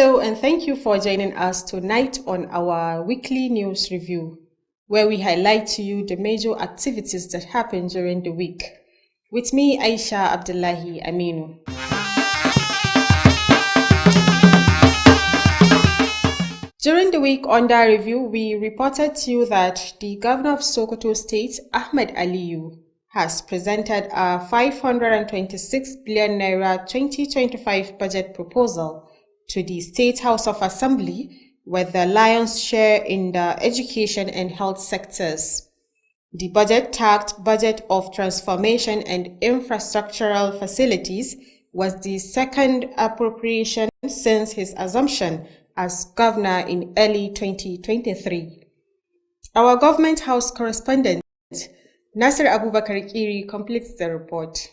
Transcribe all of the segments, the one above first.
Hello, and thank you for joining us tonight on our weekly news review, where we highlight to you the major activities that happened during the week. With me, Aisha Abdullahi Aminu. During the week under review, we reported to you that the governor of Sokoto State, Ahmed Aliyu, has presented a 526 billion naira 2025 budget proposal to the State House of Assembly, with the lion's share in the education and health sectors. The budget, tagged Budget of Transformation and Infrastructural Facilities, was the second appropriation since his assumption as governor in early 2023. Our Government House correspondent, Nasir Abubakar Kiri, completes the report.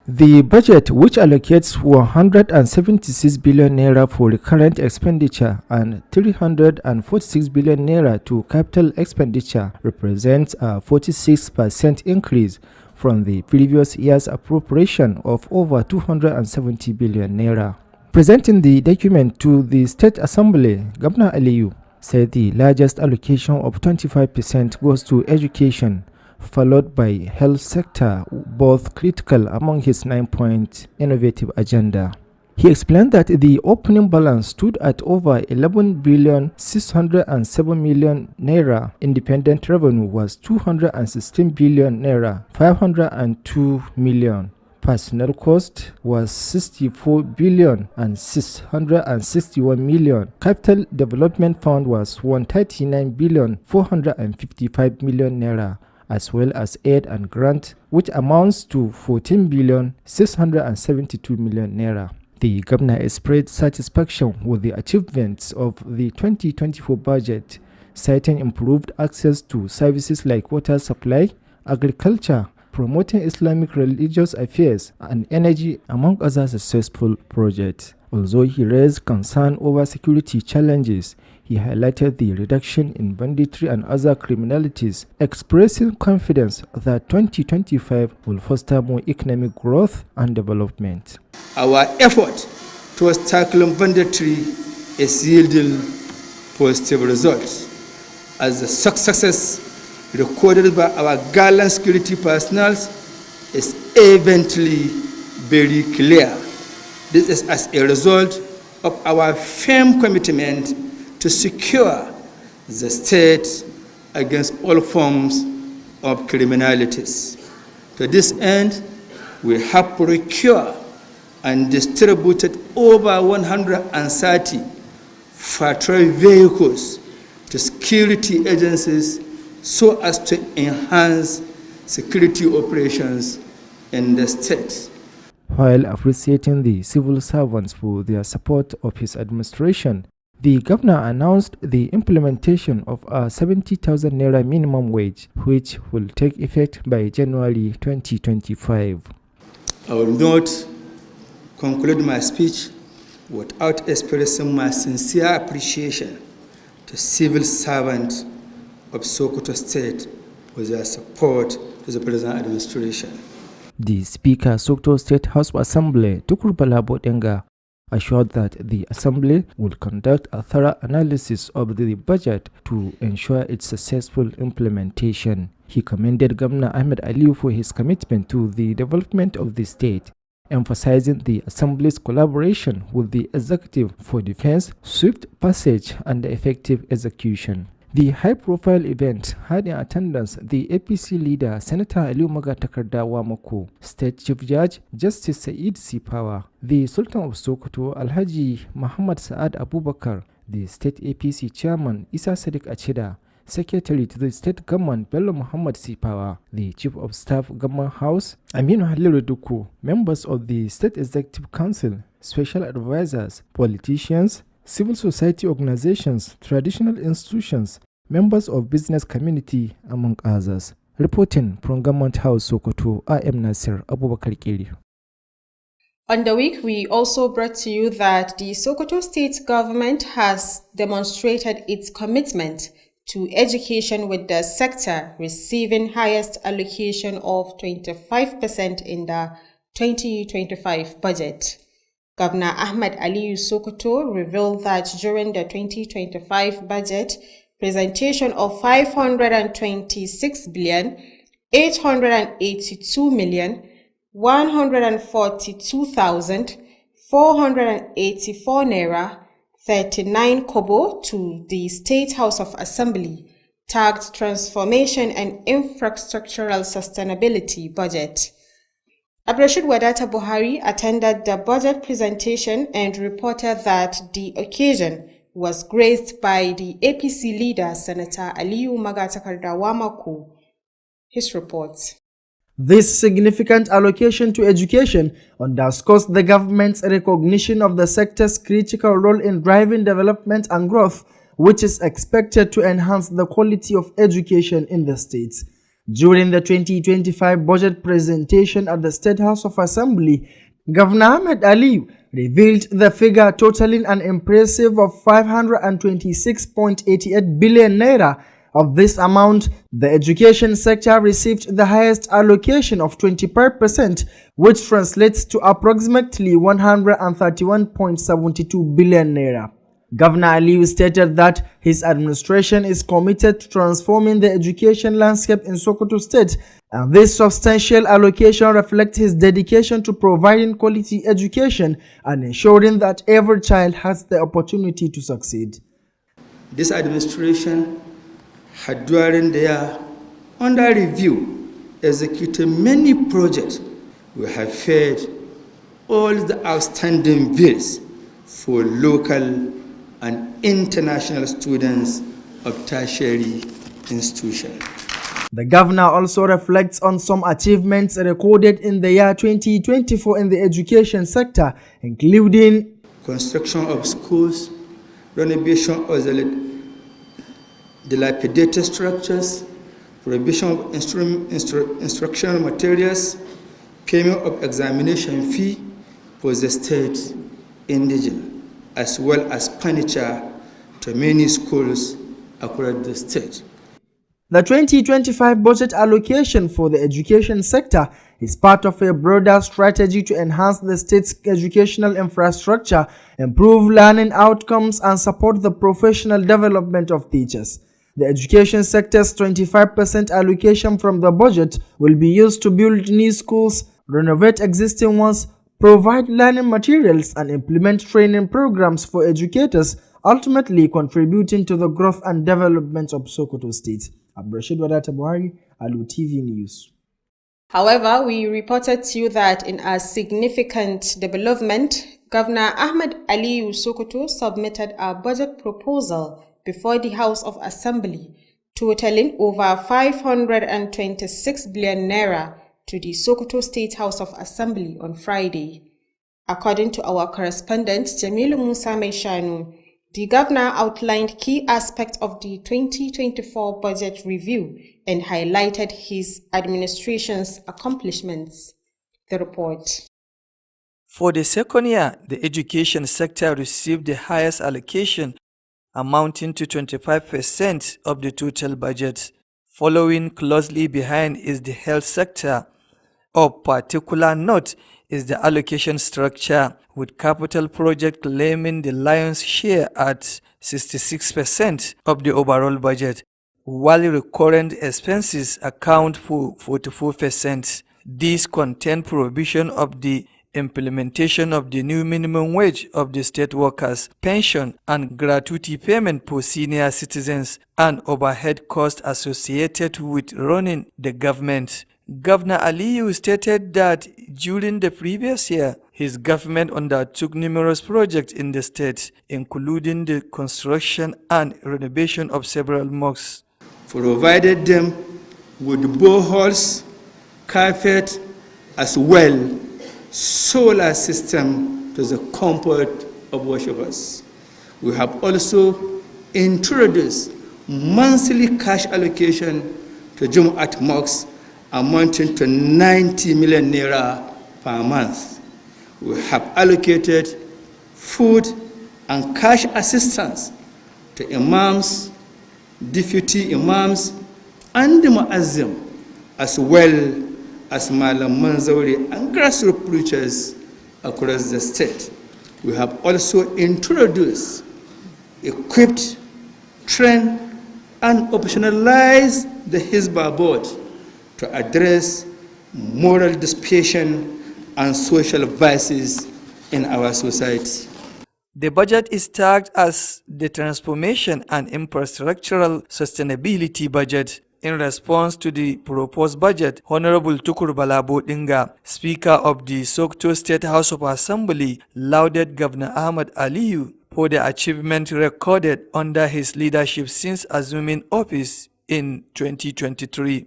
The budget, which allocates 176 billion naira for recurrent expenditure and 346 billion naira to capital expenditure, represents a 46% increase from the previous year's appropriation of over 270 billion naira. Presenting the document to the State Assembly, Governor Aliyu said the largest allocation of 25% goes to education, followed by health sector, both critical among his 9-point innovative agenda. He explained that the opening balance stood at over 11 billion 607 million naira. Independent revenue was 216 billion naira 502 million. Personnel cost was 64 billion and 661 million. Capital Development Fund was 139 billion 455 million naira, as well as aid and grant, which amounts to 14 billion 672 million naira. The governor expressed satisfaction with the achievements of the 2024 budget, citing improved access to services like water supply, agriculture, promoting Islamic religious affairs, and energy, among other successful projects. Although he raised concern over security challenges, he highlighted the reduction in banditry and other criminalities, expressing confidence that 2025 will foster more economic growth and development. Our effort towards tackling banditry is yielding positive results, as the successes recorded by our gallant security personnel is evidently very clear. This is as a result of our firm commitment to secure the state against all forms of criminalities. To this end, we have procured and distributed over 130 patrol vehicles to security agencies so as to enhance security operations in the state. While appreciating the civil servants for their support of his administration, the governor announced the implementation of a 70,000 naira minimum wage, which will take effect by January 2025. I will not conclude my speech without expressing my sincere appreciation to civil servants of Sokoto State for their support to the present administration. The Speaker, Sokoto State House Assembly, Tukur Bala Bodenga, assured that the Assembly will conduct a thorough analysis of the budget to ensure its successful implementation. He commended Governor Ahmed Aliyu for his commitment to the development of the state, emphasizing the Assembly's collaboration with the Executive for defense, swift passage, and effective execution. The high-profile event had in attendance the APC leader, Senator Aliyu Magatakarda Wamako, State Chief Judge, Justice Said Sipawa, the Sultan of Sokoto, Alhaji Muhammad Saad Abubakar, the State APC Chairman, Isa Sadiq Achida, Secretary to the State Government, Bello Muhammad Sipawa, the Chief of Staff, Government House, Aminu Halilu Duku, members of the State Executive Council, special advisors, politicians, civil society organizations, traditional institutions, members of business community, among others. Reporting from Government House, Sokoto, I am Nasir Abubakar Kiri. On the week, we also brought to you that the Sokoto State government has demonstrated its commitment to education, with the sector receiving highest allocation of 25% in the 2025 budget. Governor Ahmed Aliyu Sokoto revealed that during the 2025 budget presentation of 526 billion, 882 million, 142,484 naira, 39 kobo to the State House of Assembly, tagged Transformation and Infrastructural Sustainability Budget. Abdurrashid Wadata Buhari attended the budget presentation and reported that the occasion was graced by the APC leader, Senator Aliyu Magatakarda Wamaku. His reports. This significant allocation to education underscores the government's recognition of the sector's critical role in driving development and growth, which is expected to enhance the quality of education in the states. During the 2025 budget presentation at the State House of Assembly, Governor Ahmed Aliyu revealed the figure totaling an impressive of 526.88 billion naira. Of this amount, the education sector received the highest allocation of 25%, which translates to approximately 131.72 billion naira. Governor Aliyu stated that his administration is committed to transforming the education landscape in Sokoto State, and this substantial allocation reflects his dedication to providing quality education and ensuring that every child has the opportunity to succeed. This administration had during the year under review executed many projects. We have fed all the outstanding bills for local and international students of tertiary institutions. The governor also reflects on some achievements recorded in the year 2024 in the education sector, including construction of schools, renovation of the dilapidated structures, prohibition of instructional materials, payment of examination fee for the state indigent, as well as furniture to many schools across the state. The 2025 budget allocation for the education sector is part of a broader strategy to enhance the state's educational infrastructure, improve learning outcomes, and support the professional development of teachers. The education sector's 25% allocation from the budget will be used to build new schools, renovate existing ones, provide learning materials, and implement training programs for educators, ultimately contributing to the growth and development of Sokoto State. Abdurrashid Wadata Buhari, Alu TV News. However, we reported to you that in a significant development, Governor Ahmed Aliyu Sokoto submitted a budget proposal before the House of Assembly, totaling over 526 billion naira to the Sokoto State House of Assembly on Friday. According to our correspondent, Jamilu Musa Meshanu, the governor outlined key aspects of the 2024 budget review and highlighted his administration's accomplishments. The report. For the second year, the education sector received the highest allocation, amounting to 25% of the total budget. Following closely behind is the health sector. Of particular note is the allocation structure, with capital project claiming the lion's share at 66% of the overall budget, while recurrent expenses account for 44%. These contain provision of the implementation of the new minimum wage of the state workers, pension and gratuity payment for senior citizens, and overhead costs associated with running the government. Governor Aliyu stated that during the previous year, his government undertook numerous projects in the state, including the construction and renovation of several mosques. Provided them with boreholes, carpet, as well solar system to the comfort of worshippers. We have also introduced monthly cash allocation to Jumu'at mosques amounting to 90 million naira per month. We have allocated food and cash assistance to imams, deputy imams, and the muazzim, as well as Malam Manzauri and grassroots preachers across the state. We have also introduced, equipped, trained, and operationalized the Hisbah board to address moral dissipation and social vices in our society. The budget is tagged as the Transformation and Infrastructural Sustainability Budget. In response to the proposed budget, Honorable Tukur Balabo Dinga, Speaker of the Sokoto State House of Assembly, lauded Governor Ahmed Aliyu for the achievement recorded under his leadership since assuming office in 2023.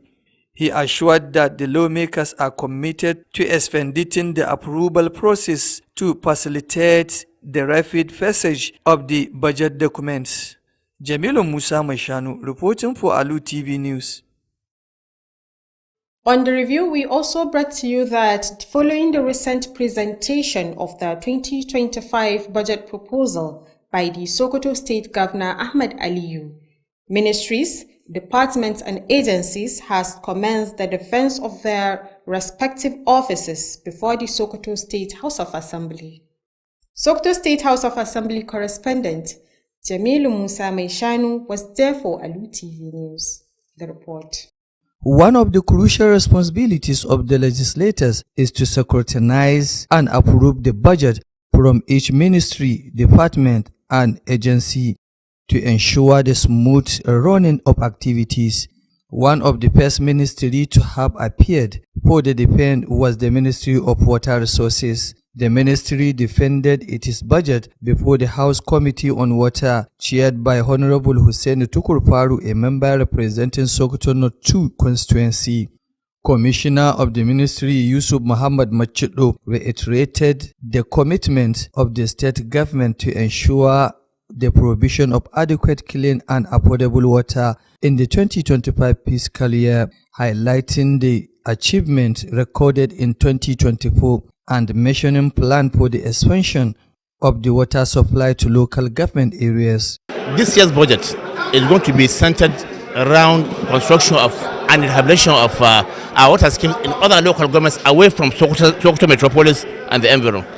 He assured that the lawmakers are committed to expediting the approval process to facilitate the rapid passage of the budget documents. Jamilu Musa Mashanu reporting for Alu TV News. On the review, we also brought to you that following the recent presentation of the 2025 budget proposal by the Sokoto State Governor Ahmed Aliyu, ministries, departments and agencies has commenced the defense of their respective offices before the Sokoto State House of Assembly. Sokoto State House of Assembly correspondent Jamilu Musa Meshanu was there for Alu TV News. The report. One of the crucial responsibilities of the legislators is to scrutinize and approve the budget from each ministry, department, and agency to ensure the smooth running of activities. One of the first ministries to have appeared for the defense was the Ministry of Water Resources. The ministry defended its budget before the House Committee on Water, chaired by Honorable Hussein Tukur Faru, a member representing Sokoto North 2 constituency. Commissioner of the Ministry Yusuf Muhammad Machido reiterated the commitment of the state government to ensure the provision of adequate, clean and affordable water in the 2025 fiscal year, highlighting the achievement recorded in 2024 and mentioning plan for the expansion of the water supply to local government areas. This year's budget is going to be centered around construction of and rehabilitation of our water schemes in other local governments away from Sokoto Metropolis and the environment.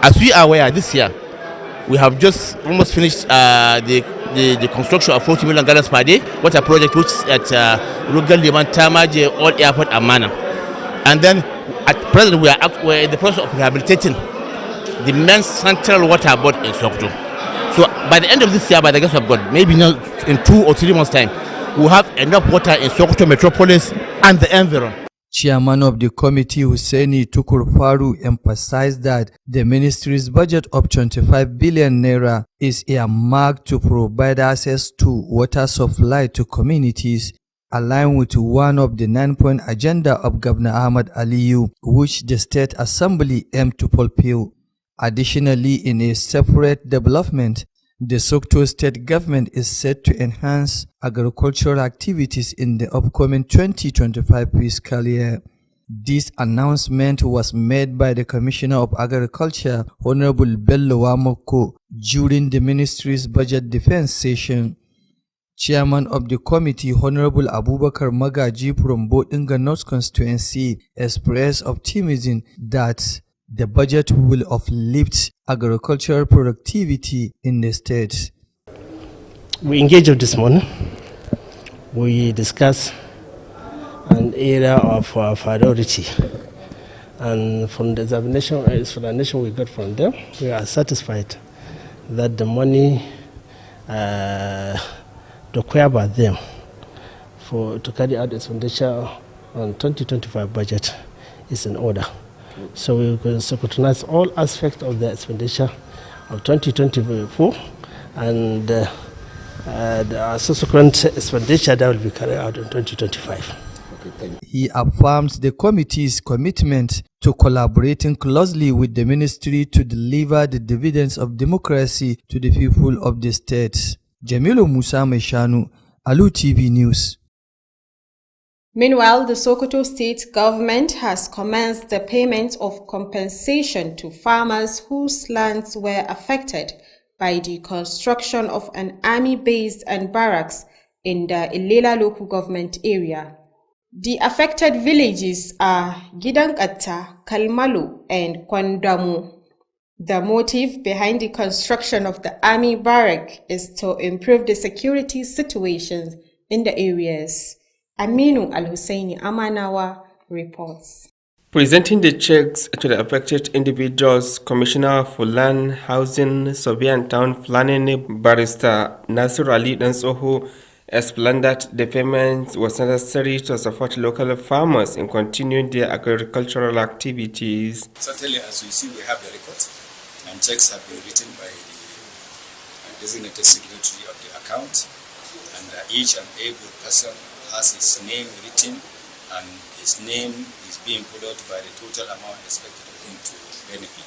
As we are aware, this year we have just almost finished the construction of 40 million gallons per day water project, which is at Rugal Liman Tamaje Old Airport and Mana. And then at present we're in the process of rehabilitating the main central water board in Sokoto. So by the end of this year, by the grace of God, maybe in 2 or 3 months' time, we'll have enough water in Sokoto Metropolis and the environment. Chairman of the committee, Hussaini Tukur Faru, emphasized that the ministry's budget of 25 billion naira is earmarked to provide access to water supply to communities, aligned with one of the 9-point agenda of Governor Ahmed Aliyu, which the State Assembly aimed to fulfill. Additionally, in a separate development, the Sokoto State Government is set to enhance agricultural activities in the upcoming 2025 fiscal year. This announcement was made by the Commissioner of Agriculture, Honorable Bello Wamoko, during the ministry's budget defense session. Chairman of the committee, Honorable Abubakar Magaji from Bodinga North constituency, expressed optimism that the budget will uplift agricultural productivity in the state. We engaged this morning. We discussed an area of priority, and from the explanation we got from them, we are satisfied that the money required by them to carry out expenditure on 2025 budget is in order. So we can scrutinize all aspects of the expenditure of 2024 and the subsequent expenditure that will be carried out in 2025. He affirms the committee's commitment to collaborating closely with the ministry to deliver the dividends of democracy to the people of the state. Jamilu Musa Meshanu, Alu TV News. Meanwhile, the Sokoto state government has commenced the payment of compensation to farmers whose lands were affected by the construction of an army base and barracks in the Ilela local government area. The affected villages are Gidankatta, Kalmalu, and Kwandamu. The motive behind the construction of the army barrack is to improve the security situation in the areas. Aminu Al-Husseini Amanawa reports. Presenting the checks to the affected individuals, Commissioner for Land, Housing, Survey and Town Planning, Barrister Nasir Ali Dansoho, explained that the payment was necessary to support local farmers in continuing their agricultural activities. Certainly, as we see, we have the record, and checks have been written by the designated signatory of the account, and each and every person has his name written, and his name is being followed by the total amount expected of him to benefit.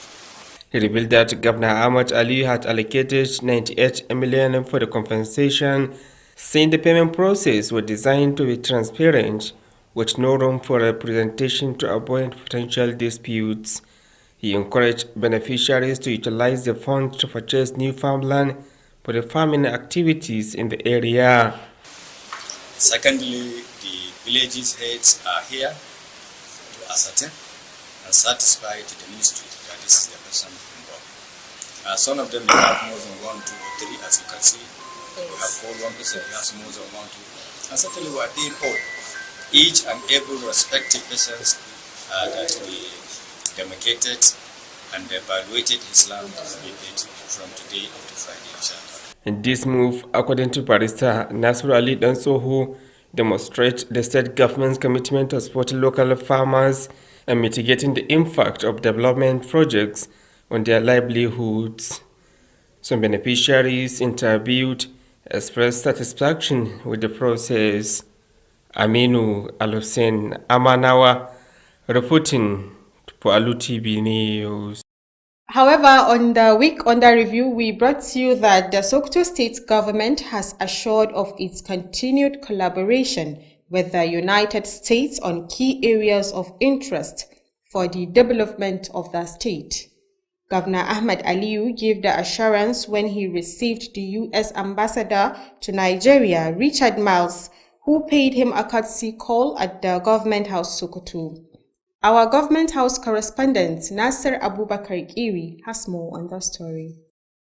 He revealed that Governor Ahmad Ali had allocated 98 million for the compensation, saying the payment process was designed to be transparent, with no room for representation to avoid potential disputes. He encouraged beneficiaries to utilize the funds to purchase new farmland for the farming activities in the area. Secondly, the villages heads are here to ascertain and satisfy to the ministry that this is the person involved. Some of them may have more than 1, 2, or 3, as you can see. We have called one person, he has more than 1, 2. And certainly we are paying all, each and every respective persons that we demarcated and evaluated his land will be paid from today up to Friday, inshallah. In this move, according to Barrister Nasir Ali Dansoho, demonstrates the state government's commitment to supporting local farmers and mitigating the impact of development projects on their livelihoods. Some beneficiaries interviewed expressed satisfaction with the process. Aminu Al-Hussein Amanawa reporting for Alu TV News. However, on the week under review, we brought to you that the Sokoto state government has assured of its continued collaboration with the United States on key areas of interest for the development of the state. Governor Ahmed Aliyu gave the assurance when he received the U.S. Ambassador to Nigeria, Richard Miles, who paid him a courtesy call at the Government House Sokoto. Our Government House correspondent, Nasser Abubakar Kiri, has more on the story.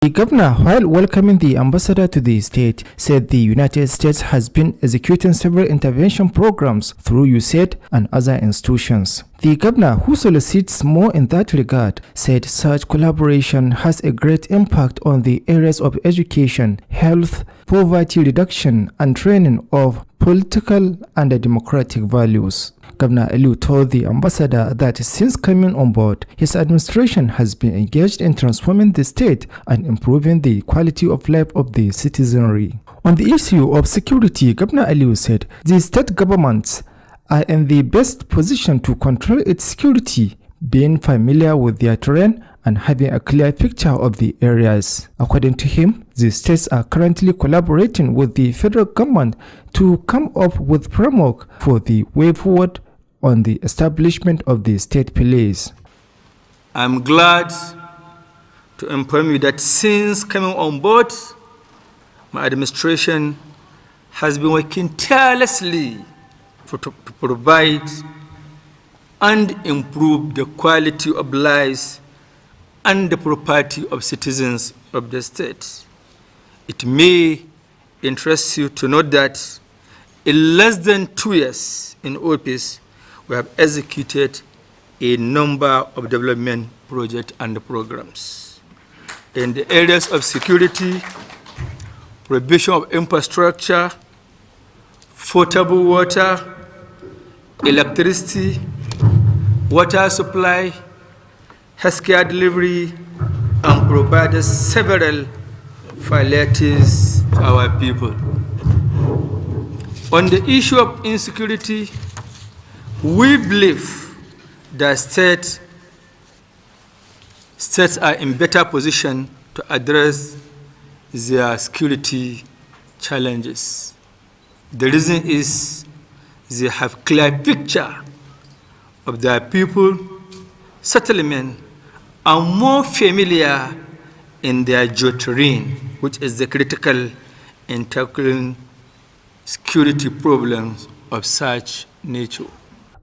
The governor, while welcoming the ambassador to the state, said the United States has been executing several intervention programs through USAID and other institutions. The governor, who solicits more in that regard, said such collaboration has a great impact on the areas of education, health, poverty reduction, and training of political and democratic values. Governor Alu told the ambassador that since coming on board, his administration has been engaged in transforming the state and improving the quality of life of the citizenry. On the issue of security, Governor Alu said the state governments are in the best position to control its security, being familiar with their terrain and having a clear picture of the areas. According to him, the states are currently collaborating with the federal government to come up with framework for the way forward on the establishment of the state police. I'm glad to inform you that since coming on board, my administration has been working tirelessly to provide and improve the quality of lives and the property of citizens of the state. It may interest you to note that in less than 2 years in office, we have executed a number of development projects and programs in the areas of security, provision of infrastructure, potable water, electricity, water supply, healthcare delivery, and provided several facilities to our people. On the issue of insecurity, we believe that states are in better position to address their security challenges. The reason is they have clear picture of their people, settlement, and more familiar in their geoterrain, which is the critical in tackling security problems of such nature.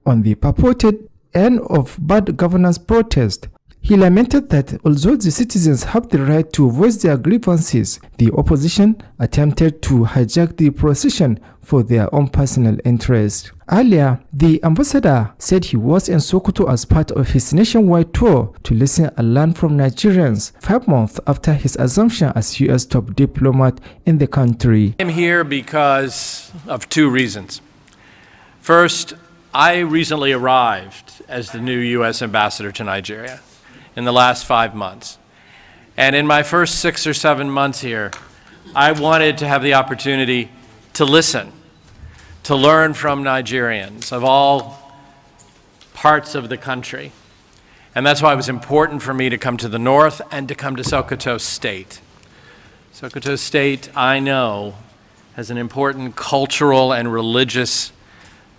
On the purported end of bad governance protest, He lamented that although the citizens have the right to voice their grievances, the opposition attempted to hijack the procession for their own personal interest. Earlier, the ambassador said he was in Sokoto as part of his nationwide tour to listen and learn from Nigerians 5 months after his assumption as U.S. top diplomat in the country. I'm here because of 2 reasons. First, I recently arrived as the new U.S. ambassador to Nigeria in the last 5 months. And in my first 6 or 7 months here, I wanted to have the opportunity to listen, to learn from Nigerians of all parts of the country. And that's why it was important for me to come to the north and to come to Sokoto State. Sokoto State, I know, has an important cultural and religious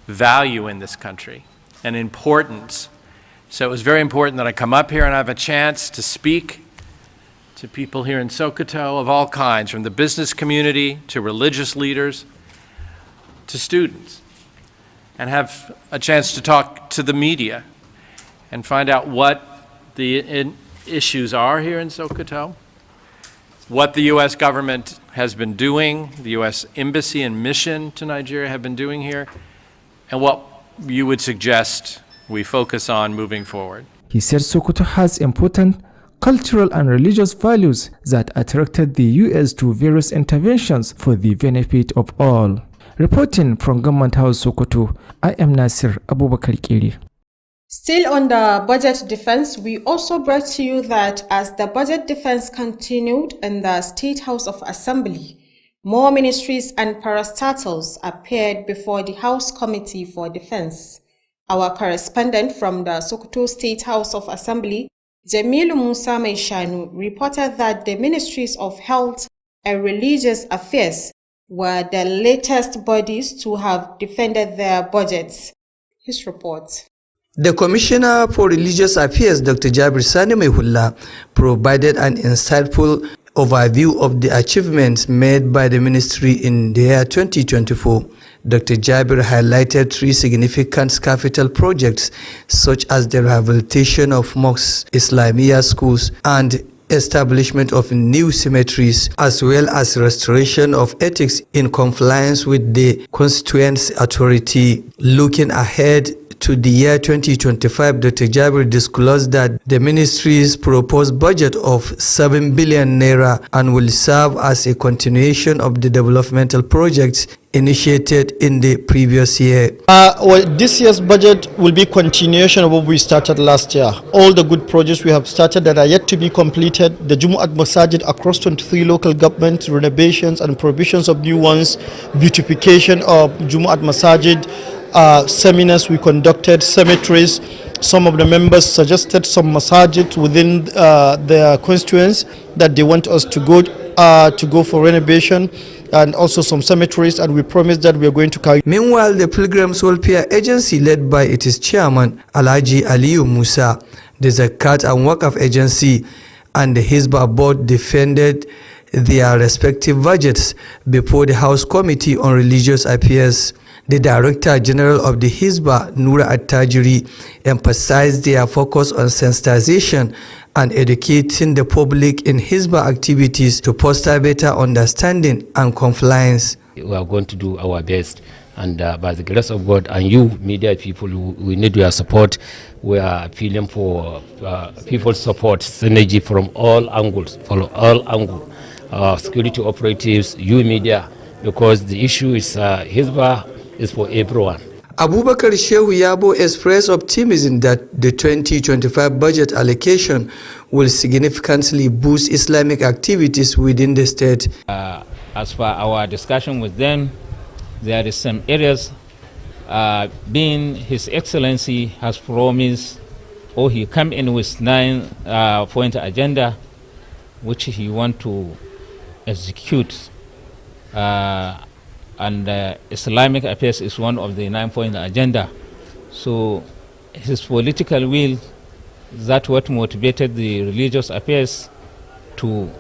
value in this country, and importance. So it was very important that I come up here and have a chance to speak to people here in Sokoto of all kinds, from the business community to religious leaders to students, and have a chance to talk to the media and find out what the issues are here in Sokoto, what the U.S. government has been doing, the U.S. Embassy and mission to Nigeria have been doing here, and what you would suggest we focus on moving forward. He said Sokoto has important cultural and religious values that attracted the U.S. to various interventions for the benefit of all. Reporting from Government House Sokoto, I am Nasir Abubakar Kiri. Still on the budget defense, we also brought to you that as the budget defense continued in the State House of Assembly, more ministries and parastatals appeared before the House Committee for Defense. Our correspondent from the Sokoto State House of Assembly, Jamilu Musa Maishanu, reported that the Ministries of Health and Religious Affairs were the latest bodies to have defended their budgets. His report. The Commissioner for Religious Affairs, Dr. Jabir Sani Mehullah, provided an insightful overview of the achievements made by the ministry in the year 2024. Dr. Jabir highlighted 3 significant capital projects, such as the rehabilitation of mosques, Islamia schools, and establishment of new cemeteries, as well as restoration of ethics in compliance with the Constituent Authority. Looking ahead to the year 2025, Dr. Jabir disclosed that the ministry's proposed budget of 7 billion naira and will serve as a continuation of the developmental projects initiated in the previous year. This year's budget will be continuation of what we started last year. All the good projects we have started that are yet to be completed, the Jumu'at Masajid across 23 local governments, renovations and provisions of new ones, beautification of Jumu'at Masajid, seminars we conducted, cemeteries. Some of the members suggested some masajid within their constituents that they want us to go for renovation, and also some cemeteries, and we promised that we are going to carry. Meanwhile, the Pilgrims Welfare Agency, led by its chairman, Alhaji Aliyu Musa, the Zakat and Waqf Agency, and the Hizbah board defended their respective budgets before the House Committee on Religious Affairs. The Director General of the Hizbah, Nura Attajiri, emphasized their focus on sensitization and educating the public in Hizbah activities to foster better understanding and compliance. We are going to do our best, and by the grace of God and you, media people, we need your support. We are appealing for people's support, synergy from all angles, security operatives, you media, because the issue is Hizbah is for everyone. Abubakar Shehu Yabo expressed optimism that the 2025 budget allocation will significantly boost Islamic activities within the state. As for our discussion with them, there is some areas being His Excellency has promised, or he come in with 9-point agenda, which he want to execute. And Islamic affairs is one of the 9-point agenda. So his political will, that's what motivated the religious affairs to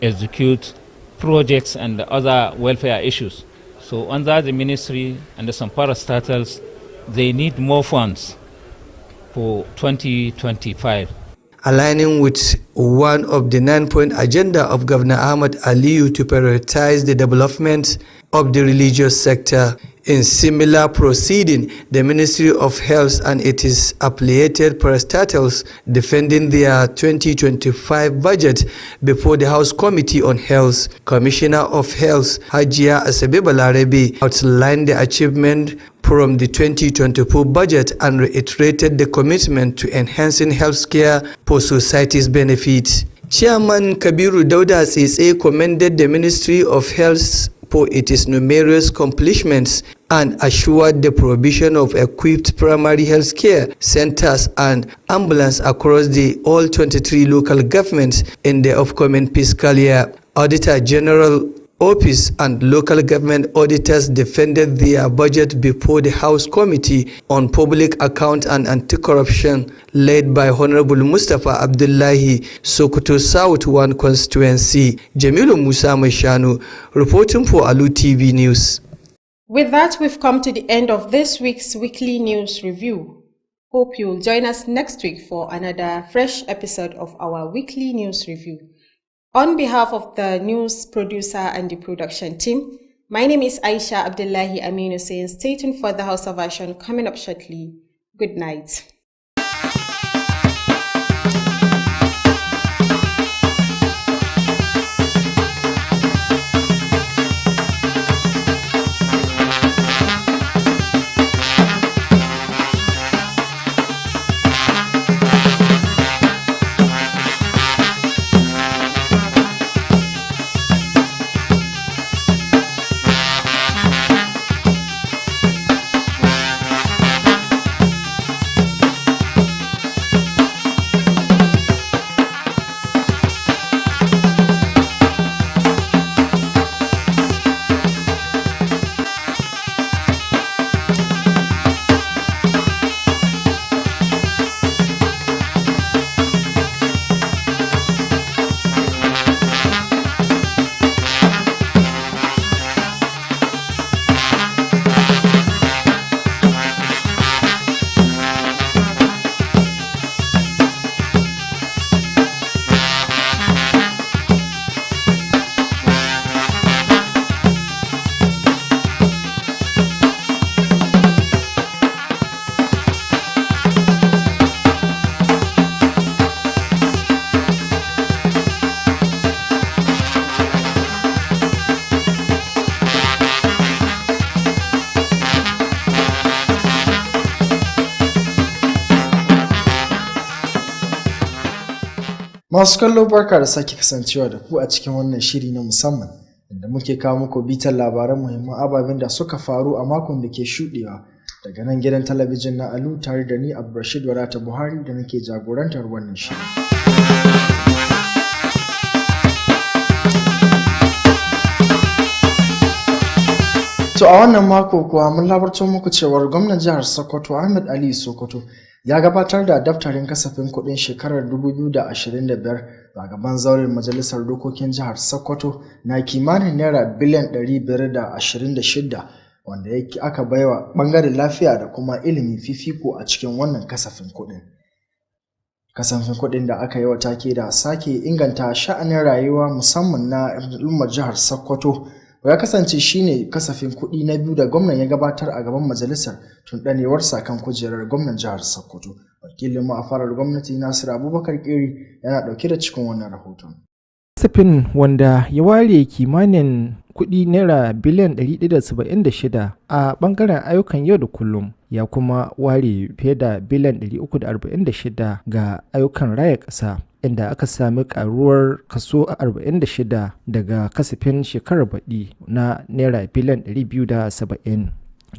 execute projects and other welfare issues. So under the ministry and some parastatals, they need more funds for 2025. Aligning with one of the 9-point agenda of Governor Ahmed Aliyu to prioritize the development of the religious sector. In similar proceeding, the Ministry of Health and its affiliated parastatals defending their 2025 budget before the House Committee on Health. Commissioner of Health Hajia Asebe Balarabe outlined the achievement from the 2024 budget and reiterated the commitment to enhancing healthcare for society's benefit. Chairman Kabiru Dauda Sese commended the Ministry of Health for its numerous accomplishments and assured the provision of equipped primary health care centers and ambulance across the all 23 local governments in the upcoming fiscal year. Auditor General Office and local government auditors defended their budget before the House Committee on Public Account and Anti-Corruption led by Honorable Mustafa Abdullahi, Sokoto South 1 Constituency. Jamilu Musa Mashanu, reporting for Alu TV News. With that, we've come to the end of this week's weekly news review. Hope you'll join us next week for another fresh episode of our weekly news review. On behalf of the news producer and the production team, my name is Aisha Abdullahi Aminu saying stay tuned for the Hausa version coming up shortly. Good night. Masu kallo barka da sake kasancewa da ku a cikin wannan shiri na musamman inda muke kawo muku bitan labaran muhimman ababen da suka faru a makon da ke shudewa daga nan gidan talabijin na Alu tare da ni Abdurrashid Wadata Buhari da nake jagorantar wannan shiri. To a wannan mako kuwa mun labarto muku cewar gwamnan jihar Sokoto Ahmed Ali Sokoto ya gabatar da daftarin kasafin kuɗin shekarar 2025 a gaban zauren majalisar dokokin jihar Sokoto na kimanin naira biliyan 526 wanda aka baiwa bangaren lafiya da kuma ilimi fifiko a cikin wannan kasafin kuɗin. Kasafin kuɗin da aka yi wa take da sake inganta sha'anin rayuwa musamman na al'ummar jihar Sokoto ya kasance shine kasafin kuɗi na biyu da gwamnan ya gabatar a gaban majalisar tun ɗanewarsa kan kujerar gwamnan jihar Sokoto. Wakilin mu a farar gwamnati Nasiru Abubakar Kiri yana ɗauke da cikin wannan rahoton. Kasafin wanda ya ware kimanin kuɗi naira biliyan 176 a ɓangaren ayyukan yau da kullum ya kuma ware fiye da biliyan 346 ga ayyukan raya ƙasa, inda aka sami karuwar kaso 46 daga kasafin shekarar baɗi na naira biliyan 270.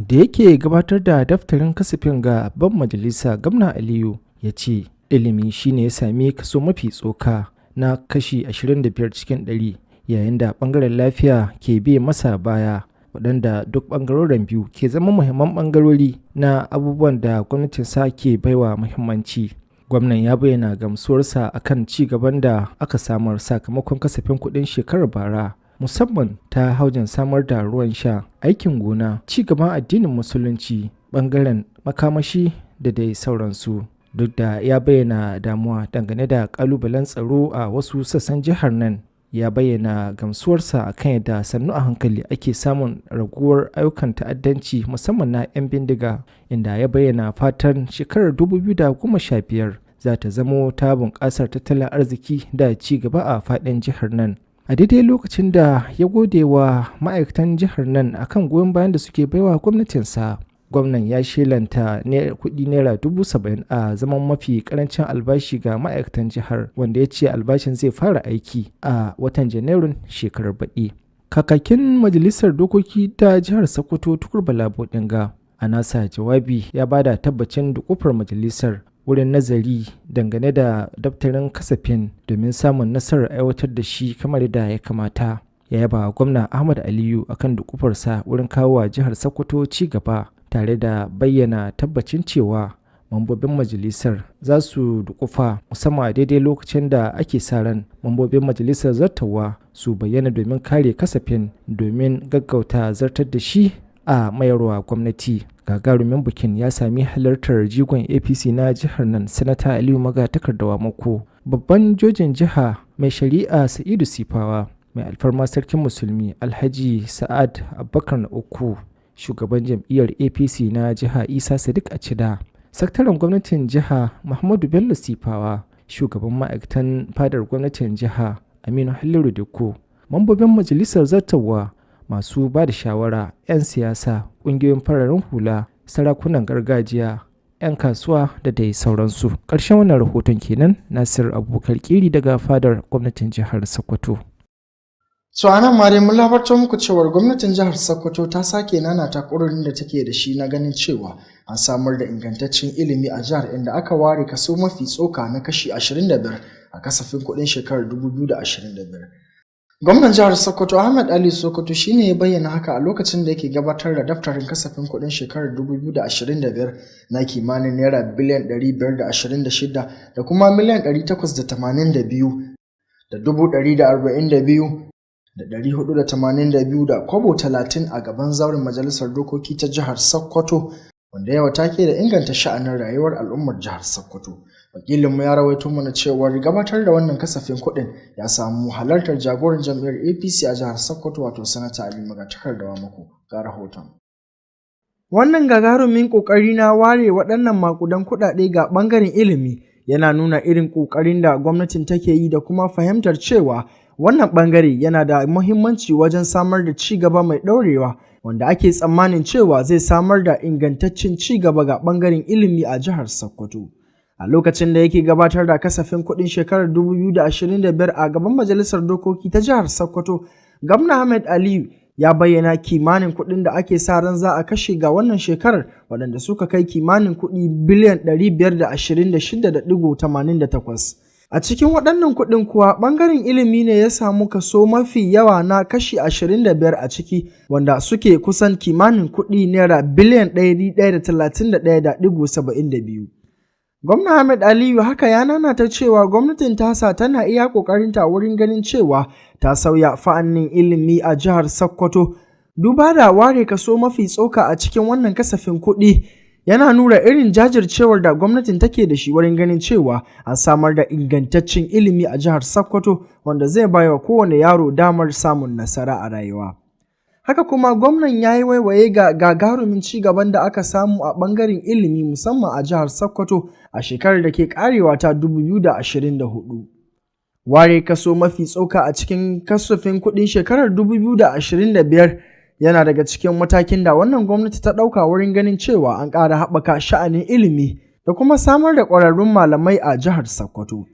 Da yake gabatar da daftarin kasafin ga ban majalisa, gwamna Aliyu ya ce ilimi shine ya sami kaso mafi tsoka na kashi 25 cikin 100, yayin da bangaren lafiya ke biye masa baya, waɗanda duk bangarorin biyu ke zama muhimman bangarori na abubuwan da gwamnatinsa ke baiwa muhimmanci. Gwamnan ya bayyana gamsuwarsa akan ci gaban da aka samar sakamakon kasafin kuɗin shekarar bara, musamman ta haujin samar da ruwan sha, aikin gona, ci gaban addinin musulunci, bangaren makamashi da dai sauransu. duk da ya bayyana damuwa dangane da kalubalen tsaro a wasu sassan jihar nan. Ya bayyana gamsuwarsa a kan yadda sannu a hankali ake samun raguwar ayyukan ta'addanci musamman na 'yan bindiga, inda ya bayyana fatan shekarar 2015 za ta zamo ta bunƙasar tattalin arziki da ci gaba a faɗin jihar nan. A daidai lokacin da ya gode wa ma'aikatan jihar nan akan goyon bayan da suke baiwa gwamnatinsa, gwamnan ya shelanta kuɗi naira 70,000 a zaman mafi karancin albashi ga ma'aikatan jihar, wanda ya ce albashin zai fara aiki a watan janairun shekarar baɗi. Kakakin majalisar dokoki ta jihar Sokoto Tukur Bala Bodinga a nasa jawabi ya bada tabbacin dukufar majalisar wurin nazari dangane da daftarin kasafin domin samun nasarar aiwatar da shi kamar da ya kamata. Ya yaba gwamna Ahmad Aliyu akan dukufarsa wurin kawo wa jihar Sokoto ci gaba, tare da bayyana tabbacin cewa mambobin majalisar za su dukufa musamman a daidai lokacin da ake sa ran mambobin majalisar zartawa su bayyana domin kare kasafin domin gaggauta zartar da shi a mayarwa gwamnati. Gagarumin bikin ya sami halartar jigon APC na jihar nan Sanata Aliyu Magatakardawa Mako, babban jojin jiha mai shari'a Sa'idu Sifawa, mai alfarma sarkin musulmi Alhaji Sa'ad Abubakar na uku, shugaban jam'iyyar APC na jiha Isa Sadiq Acida, sakataren gwamnatin jiha Muhammadu Bello Sifawa, shugaban ma'aikatan fadar gwamnatin jiha Aminu Halliru Dikko, mambobin majalisar zartawa, masu ba da shawara, 'yan siyasa, ƙungiyoyin fararen hula, sarakunan gargajiya, 'yan kasuwa da dai sauransu. Ƙarshen wannan rahoton kenan. Nasir Abubakar Kiri daga fadar gwamnatin jihar Sokoto. So anan ma dai mun labarta muku cewar gwamnatin jihar Sokoto ta sake nanata ƙudurin da take da shi na ganin cewa an samar da ingantaccen ilimi a jihar, inda aka ware kaso mafi tsoka na kashi 25 a kasafin kuɗin shekarar 2025. Gwamnan jihar Sokoto Ahmad Ali Sokoto shine ya bayyana haka a lokacin da yake gabatar da daftarin kasafin kuɗin shekarar 2025 na kimanin naira biliyan 526 da kuma miliyan 882 da 142 da 482 da kobo 30 a gaban zauren majalisar dokoki ta jihar Sokoto, wanda yawa take da inganta sha'anin rayuwar al'ummar jihar Sokoto. Wakilinmu ya rawaito mana cewa gabatar da wannan kasafin kuɗin ya samu halartar jagoran jam'iyyar APC a jihar Sokoto, wato Sanata Ali Magatakardawa Mako. Ga rahoton. Wannan gagarumin kokari na ware waɗannan makudan kuɗaɗe ga ɓangaren ilimi yana nuna irin kokarin da gwamnatin take yi da kuma fahimtar cewa wannan ɓangare yana da muhimmanci wajen samar da ci gaba mai ɗaurewa, wanda ake tsammanin cewa zai samar da ingantaccen ci gaba ga ɓangaren ilimi a jihar Sokoto. A lokacin da yake gabatar da kasafin kuɗin shekarar 2025 a gaban majalisar dokoki ta jihar Sokoto, Gwamna Ahmed Aliyu ya bayyana kimanin kuɗin da ake sa ran za a kashe ga wannan shekarar, waɗanda suka kai kimanin kuɗi biliyan 526.88. A cikin waɗannan kuɗin kuwa ɓangaren ilimi ne ya samu kaso mafi yawa na kashi 25 a ciki, wanda suke kusan kimanin kuɗi naira biliyan 131.72. Gwamna Ahmed Aliyu haka ya nanata cewa gwamnatin tasa tana iya ƙoƙarinta wurin ganin cewa ta sauya fa'annin ilimi a jihar Sokoto. Duba da ware kaso mafi tsoka a cikin wannan kasafin kuɗi yana nuna irin jajircewar da gwamnatin take da shi wurin ganin cewa an samar da ingantaccen ilimi a jihar Sokoto, wanda zai baiwa kowane yaro damar samun nasara a rayuwa. Haka kuma gwamnan ya yi waiwaye ga gagarumin ci gaban da aka samu a ɓangaren ilimi musamman a jihar Sokoto a shekarar da ke karewa ta 2024. Ware kaso mafi tsoka a cikin kasafin kuɗin shekarar 2025 yana daga cikin matakin da wannan gwamnati ta ɗauka wurin ganin cewa an ƙara haɓaka sha'anin ilimi da kuma samar da ƙwararrun malamai a jihar Sokoto.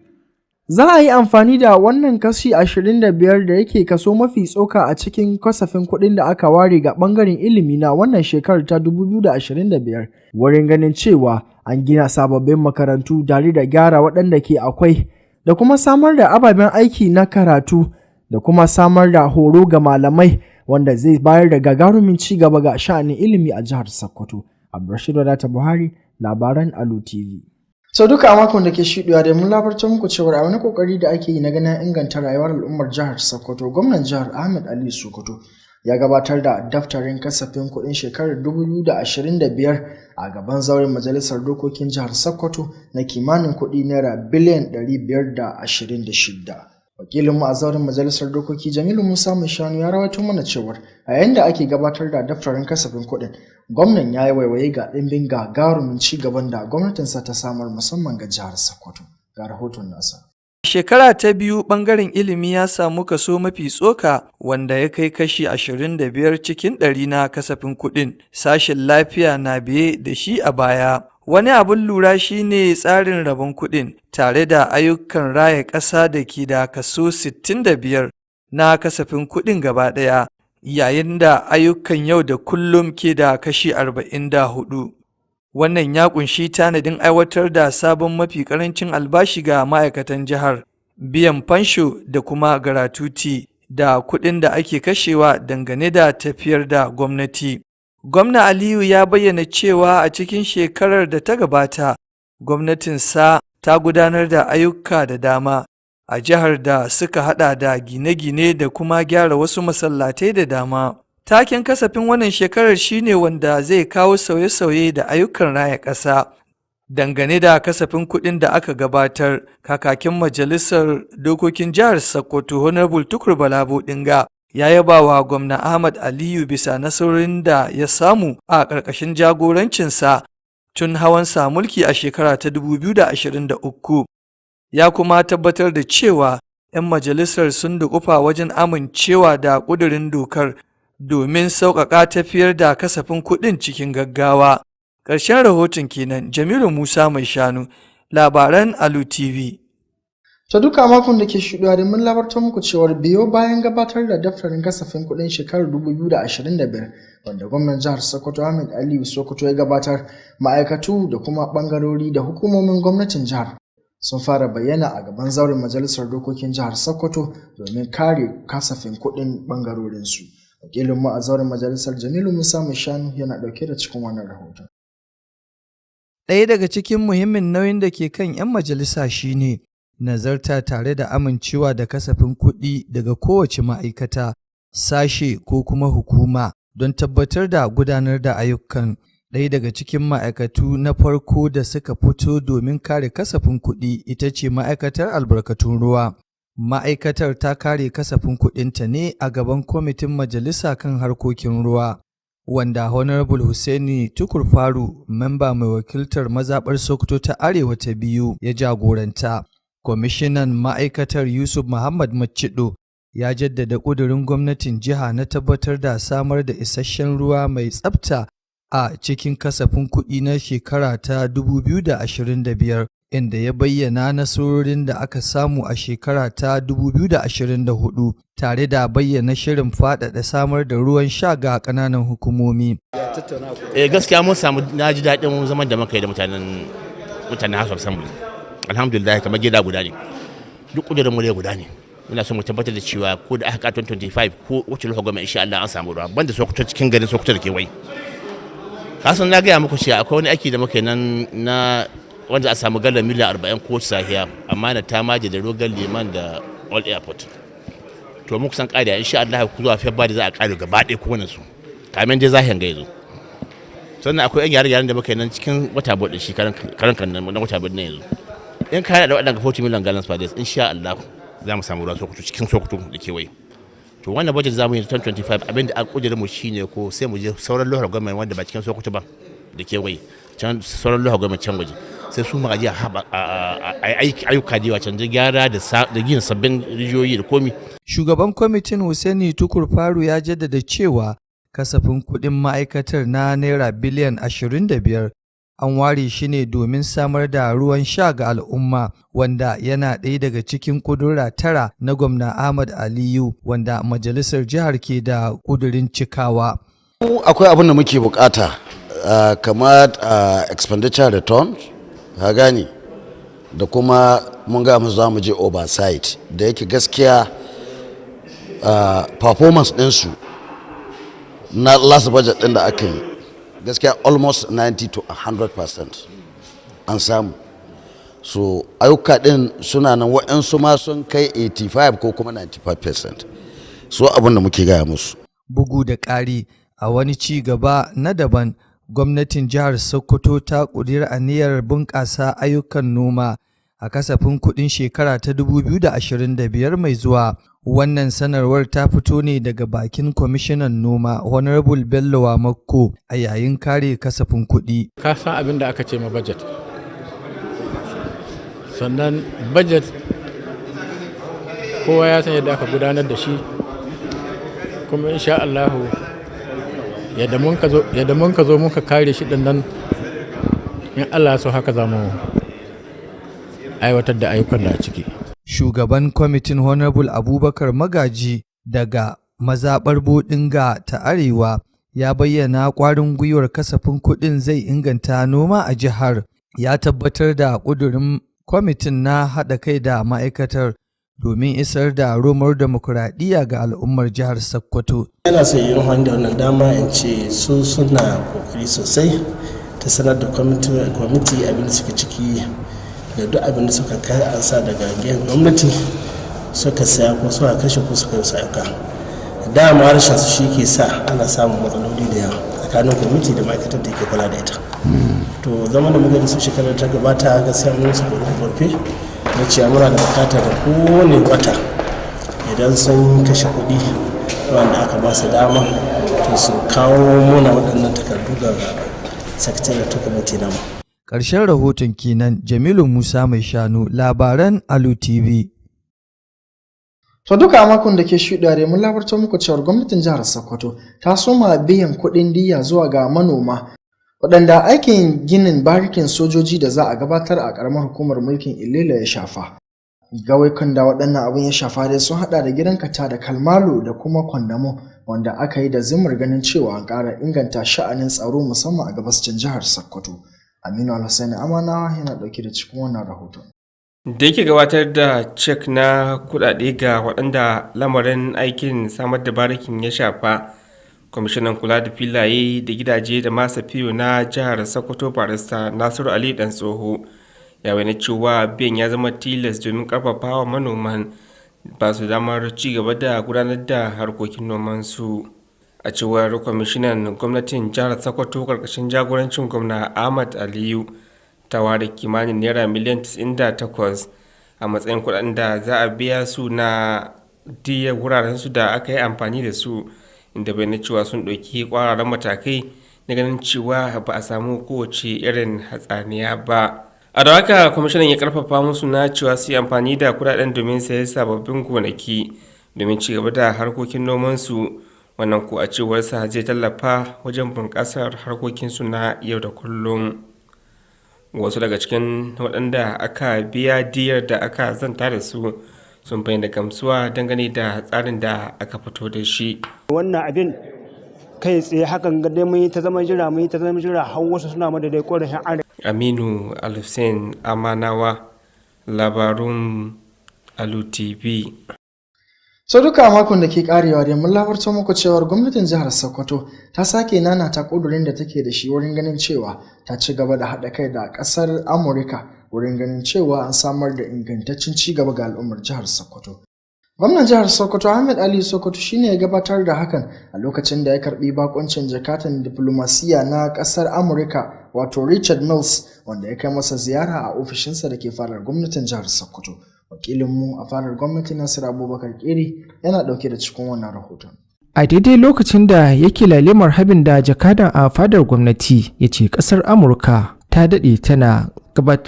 Za a yi amfani da wannan kashi 25 da yake kaso mafi tsoka a cikin kasafin kuɗin da aka ware ga ɓangaren ilimi na wannan shekarar ta 2025 wurin ganin cewa an gina sababbin makarantu tare da gyara waɗanda ke akwai da kuma samar da ababen aiki na karatu da kuma samar da horo ga malamai, wanda zai bayar da gagarumin ci gaba ga sha'anin ilimi a jihar Sokoto. Abdulrashid Wadata Buhari, labaran Alu TV. Sau duka a makon da ke shiɗuwa da mun labarta muku cewa a wani kokari da ake yi na ganin inganta rayuwar al'ummar jihar Sokoto, gwamnan jihar Ahmed Ali Sokoto ya gabatar da daftarin kasafin kuɗin shekarar 2025 a gaban zauren majalisar dokokin jihar Sokoto na kimanin kuɗi naira biliyan 526. Wakilinmu a zauren majalisar dokoki Jamilu Musa Mai Shanu ya rawaito mana cewar a yayin da ake gabatar da daftarin kasafin kuɗin, gwamnan ya yi waiwaye ga ɗimbin gagarumin ci gaban da gwamnatinsa ta samar musamman ga jihar Sokoto. Ga rahoton nasa. Shekara ta biyu ɓangaren ilimi ya samu kaso mafi tsoka wanda ya kai kashi 25 cikin 100 na kasafin kuɗin. Sashen lafiya na biye da shi a baya. Wani abin lura shine tsarin rabon kuɗin tare da ayyukan raya ƙasa da ke da kaso 65 na kasafin kuɗin gaba ɗaya, yayin da ayyukan yau da kullum ke da kashi 44. Wannan ya ƙunshi tanadin aiwatar da sabon mafi ƙarancin albashi ga ma'aikatan jihar, biyan fansho da kuma garatuti da kuɗin da ake kashewa dangane da tafiyar da gwamnati. Gwamna Aliyu ya bayyana cewa a cikin shekarar da ta gabata, gwamnatinsa ta gudanar da ayyuka da dama a jihar da suka haɗa da gine-gine da kuma gyara wasu masallatai da dama. Taken kasafin wannan shekarar shine wanda zai kawo sauye-sauye da ayyukan raya ƙasa. Dangane da kasafin kuɗin da aka gabatar, kakakin majalisar dokokin jihar Sokoto Honorable Tukur Balabo Dinga ya yaba wa gwamna Ahmad Aliyu bisa nasarorin da ya samu a ƙarƙashin jagorancinsa tun hawansa mulki a shekara ta 2023. Ya kuma tabbatar da cewa 'yan majalisar sun duƙufa wajen amincewa da ƙudurin dokar domin sauƙaƙa tafiyar da kasafin kuɗin cikin gaggawa. Ƙarshen rahoton kenan. Jamilu Musa Mai Shanu, labaran Alu TV. Ta duka makon da ke shuɗewa da mun labarta muku cewar biyo bayan gabatar da daftarin kasafin kuɗin shekarar 2025 wanda gwamnan jihar Sokoto Ahmed Aliyu Sokoto ya gabatar, ma'aikatu da kuma ɓangarori da hukumomin gwamnatin jihar sun fara bayyana a gaban zauren majalisar dokokin jihar Sokoto domin kare kasafin kuɗin ɓangarorinsu. Wakilinmu a zauren majalisar Jamilu Musa Mai Shanu yana ɗauke da cikin wannan rahoton. Ɗaya daga cikin muhimmin nauyin da ke kan 'yan majalisa shine nazarta tare da amincewa da kasafin kuɗi daga kowace ma'aikata, sashe ko kuma hukuma don tabbatar da gudanar da ayyukan. Ɗaya daga cikin ma'aikatu na farko da suka fito domin kare kasafin kuɗi ita ce ma'aikatar albarkatun ruwa. Ma'aikatar ta kare kasafin kuɗinta ne a gaban kwamitin majalisa kan harkokin ruwa, wanda Honorable Hussaini Tukur Faru, memba mai wakiltar mazaɓar Sokoto ta Arewa ta biyu, ya jagoranta. Kwamishinan ma'aikatar Yusuf Muhammad Macido ya jaddada ƙudurin gwamnatin jiha na tabbatar da samar da isasshen ruwa mai tsafta a cikin kasafin kuɗi na shekara ta 2025, inda ya bayyana nasarorin da aka samu a shekara ta 2024 tare da bayyana shirin faɗaɗa samar da ruwan sha ga ƙananan hukumomi. Gaskiya mun samu, na ji daɗin zaman da muka yi da mutanen House of Assembly. Alhamdulillah, kamar gida guda ne, duk ƙudurin murya guda ne. Muna so mu tabbatar da cewa ko da aka ka 2025 ko wacce lokacin gwamnati insha Allah an samu ruwa, banda Sokoto cikin garin Sokoto da kewaye. Kasan na gaya muku cewa akwai wani aiki da muka yi nan na wanda a samu galan miliyan 40 ko sahiya, amma na tamaje da rogan liman da all airport. To muku san ƙariya insha Allah zuwa February za a ƙare gaba ɗaya kowane su, kamin dai zahiyan ga yazo. Sannan akwai 'yan yare-yaren da muka yi nan cikin wata bodin shi karan nan na wata bodin yanzu. In ka da waɗanda 40 million gallons per day insha Allah za mu samu ruwan Sokoto cikin Sokoto da kewaye. To wannan budget za mu yi 2025 abinda an kudirin mu shine ko sai mu je sauran lohar gwamnati wanda ba cikin Sokoto ba da kewaye, can sauran lohar gwamnati can waje sai su magaji a ayyuka da yawa can da gyara da gina sabbin rijiyoyi da komi. Shugaban kwamitin Hussaini Tukur Faru ya jaddada cewa kasafin kuɗin ma'aikatar na naira biliyan 25 an ware shi ne domin samar da ruwan sha ga al'umma, wanda yana ɗaya daga cikin ƙudura 9 na gwamna Ahmad Aliyu wanda majalisar jihar ke da ƙudurin cikawa. Akwai abin da muke bukata kamar expenditure return, ka gani, da kuma mun ga mu za mu je oversight da yake gaskiya performance ɗinsu na last budget ɗin da aka yi gaskiya almost 90 to 100% an samu. So ayyuka din suna nan, waɗansu ma sun kai 85 ko kuma 95%. So abin da muke gaya musu. Bugu da ƙari, a wani ci gaba na daban, gwamnatin jihar Sokoto ta ƙudiri aniyar bunƙasa ayyukan noma a kasafin kuɗin shekara ta 2025 mai zuwa. Wannan sanarwar ta fito ne daga bakin kwamishinan noma Honorable Bello Makko a yayin kare kasafin kuɗi. Ka san abin da aka ce ma budget. Sannan budget kowa ya san yadda aka gudanar da shi, kuma insha Allah yadda mun ka zo muka kare shi din nan, in Allah so haka za mu aiwatar da ayyukan da ciki. Shugaban kwamitin Honorable Abubakar Magaji daga mazaɓar Bodinga ta Arewa ya bayyana ƙwarin gwiwar kasafin kuɗin zai inganta noma a jihar. Ya tabbatar da ƙudurin kwamitin na haɗa kai da ma'aikatar domin isar da romar demokuraɗiyya ga al'ummar jihar Sokoto. Yana so yin wani da wannan dama in ce su suna kokari sosai ta sanar da kwamiti abin da suke ciki da duk abin da suka kai an sa daga gehen gwamnati suka saya ko suka kashe ko suka yi sayaka. Dama harshen su shi ke sa ana samun matsaloli da yawa tsakanin kwamiti da ma'aikatar da ke kula da ita. To zama da muka da su shekarar ta gabata gaskiya mun su korfe na cewa muna da bukatar kowane wata idan sun kashe kuɗi wanda aka ba su dama to su kawo muna waɗannan takardu ga sakataren ta kwamiti namu. Ƙarshen rahoton kenan. Jamilu Musa Mai Shanu, labaran Alu TV. To duka a makon da ke shuɗare mun labarta muku cewar gwamnatin jihar Sokoto ta soma biyan kuɗin diyya zuwa ga manoma waɗanda aikin ginin barikin sojoji da za a gabatar a ƙaramar hukumar mulkin Ilela ya shafa. Gawaikun da waɗannan abin ya shafa dai sun haɗa da gidan kata da kalmalo da kuma kwandamo wanda aka yi da zimar ganin cewa an ƙara inganta sha'anin tsaro musamman a gabashin jihar Sokoto. Aminu Alhassan Amanawa yana ɗauke da cikin wannan rahoton. Da yake gabatar da cek na kuɗaɗe ga waɗanda lamarin aikin samar da barikin ya shafa, kwamishinan kula da filaye da gidaje da masa fiyo na jihar Sokoto barista Nasiru Ali Dan Tsoho ya bayyana cewa biyan ya zama tilas domin karfafawa manoman ba su damar ci gaba da gudanar da harkokin noman su. A cewar kwamishinan gwamnatin jihar Sokoto karkashin jagorancin gwamna Ahmad Aliyu ta ware kimanin naira miliyan 98 a matsayin kuɗin da za a biya su na diya wuraren su da aka yi amfani da su, inda bai na cewa sun ɗauki ƙwararren matakai na ganin cewa ba a samu kowace irin hatsaniya ba. A da haka kwamishinan ya karfafa musu na cewa su yi amfani da kuɗaɗen domin sayan sababbin gonaki domin ci gaba da harkokin nomansu, wannan ko a cewarsa zai tallafa wajen bunƙasar harkokinsu na yau da kullum. Wasu daga cikin waɗanda aka biya diyar da aka zanta da su sun bayyana gamsuwa dangane da tsarin da aka fito da shi. Wannan abin kai tsaye hakan ga dai mun yi ta zama jira har wasu suna madadai ƙorafin arewa. Aminu Alhassan Amanawa, labarun Alu TV. So duka makon da ke karewa dai mun labarta muku cewar gwamnatin jihar Sokoto ta sake nanata kudurin da take da shi wurin ganin cewa ta ci gaba da haɗa kai da ƙasar Amurka wurin ganin cewa an samar da ingantaccen ci gaba ga al'ummar jihar Sokoto. Gwamnan jihar Sokoto Ahmed Ali Sokoto shine ya gabatar da hakan a lokacin da ya karbi bakuncin jakatan diplomasiya na ƙasar Amurka wato Richard Mills wanda ya kai masa ziyara a ofishinsa da ke fadar gwamnatin jihar Sokoto. Wakilinmu a fadar gwamnati Nasir Abubakar Kiri yana dauke da cikin wannan rahoton. A daidai lokacin da yake lalemar habin da jakadan a fadar gwamnati ya ce kasar Amurka ta daɗe tana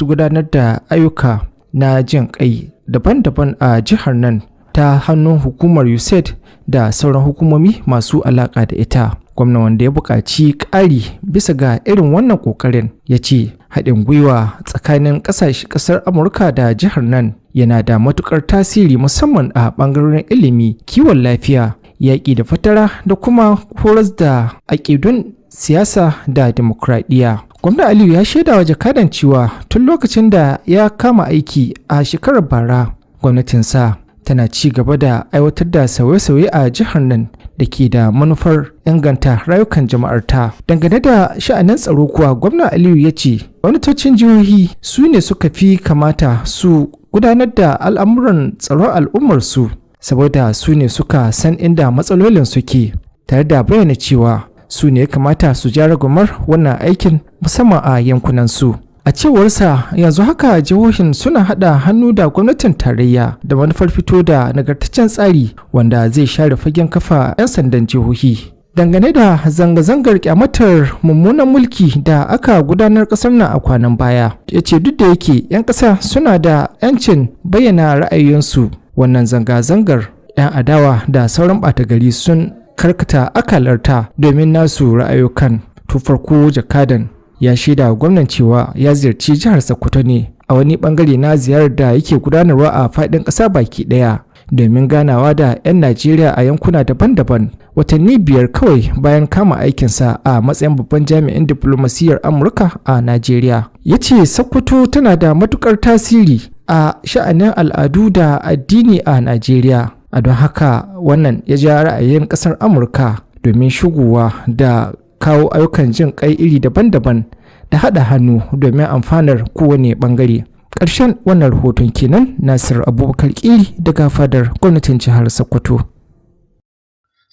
gudanar da ayyuka na jin ƙai daban-daban a jihar nan ta hannun hukumar USAID da sauran hukumomi masu alaƙa da ita. Gwamna wanda ya buƙaci ƙari bisa ga irin wannan ƙoƙarin ya ce haɗin gwiwa tsakanin ƙasar Amurka da jihar nan yana da matuƙar tasiri musamman a ɓangarorin ilimi, kiwon lafiya, yaƙi da fatara da kuma horas da aƙidun siyasa da demokradiyya. Gwamna Aliyu ya shaida wa jakadan cewa tun lokacin da ya kama aiki a shekarar bara gwamnatinsa tana ci gaba da aiwatar da sauye-sauye a jihar nan da ke da manufar inganta rayukan jama'arta. Dangane da sha'anin tsaro kuwa gwamna Aliyu ya ce gwamnatocin jihohi su ne suka fi kamata su gudanar da al'amuran tsaron al'ummarsu saboda su ne suka san inda matsalolin suke. tare da bayyana cewa su ne kamata su ja ragumar wannan aikin musamman a yankunansu. A cewarsa yanzu haka jihohin suna hada hannu da gwamnatin tarayya da manufar fito da nagartaccen tsari wanda zai share fagen kafa 'yan sandan jihohi. Dangane da zanga-zangar kyamatar mummunan mulki da aka gudanar kasar nan a kwanan baya, ya ce duk da yake 'yan ƙasa suna da 'yancin bayyana ra'ayoyinsu, wannan zanga-zangar 'yan adawa da sauran ɓata gari sun karkata akalarta domin nasu ra'ayokan. To farko jakadan ya shaida gwamnan cewa ya ziyarci jihar Sokoto ne a wani bangare na ziyarar da yake gudanarwa a faɗin ƙasa baki ɗaya domin ganawa da 'yan Najeriya a yankuna daban-daban, watanni 5 kawai bayan kama aikinsa a matsayin babban jami'in diflomasiyyar Amurka a Najeriya. Ya ce Sokoto tana da matukar tasiri a sha'anin al'adu da addini a Najeriya, a don haka wannan ya ja ra'ayin ƙasar Amurka domin shigowa da kawo ayyukan jin kai iri daban-daban da haɗa hannu domin amfanar kowane ɓangare. Ƙarshen wannan rahoton kenan. Nasir Abubakar Kili daga fadar gwamnatin jihar Sokoto.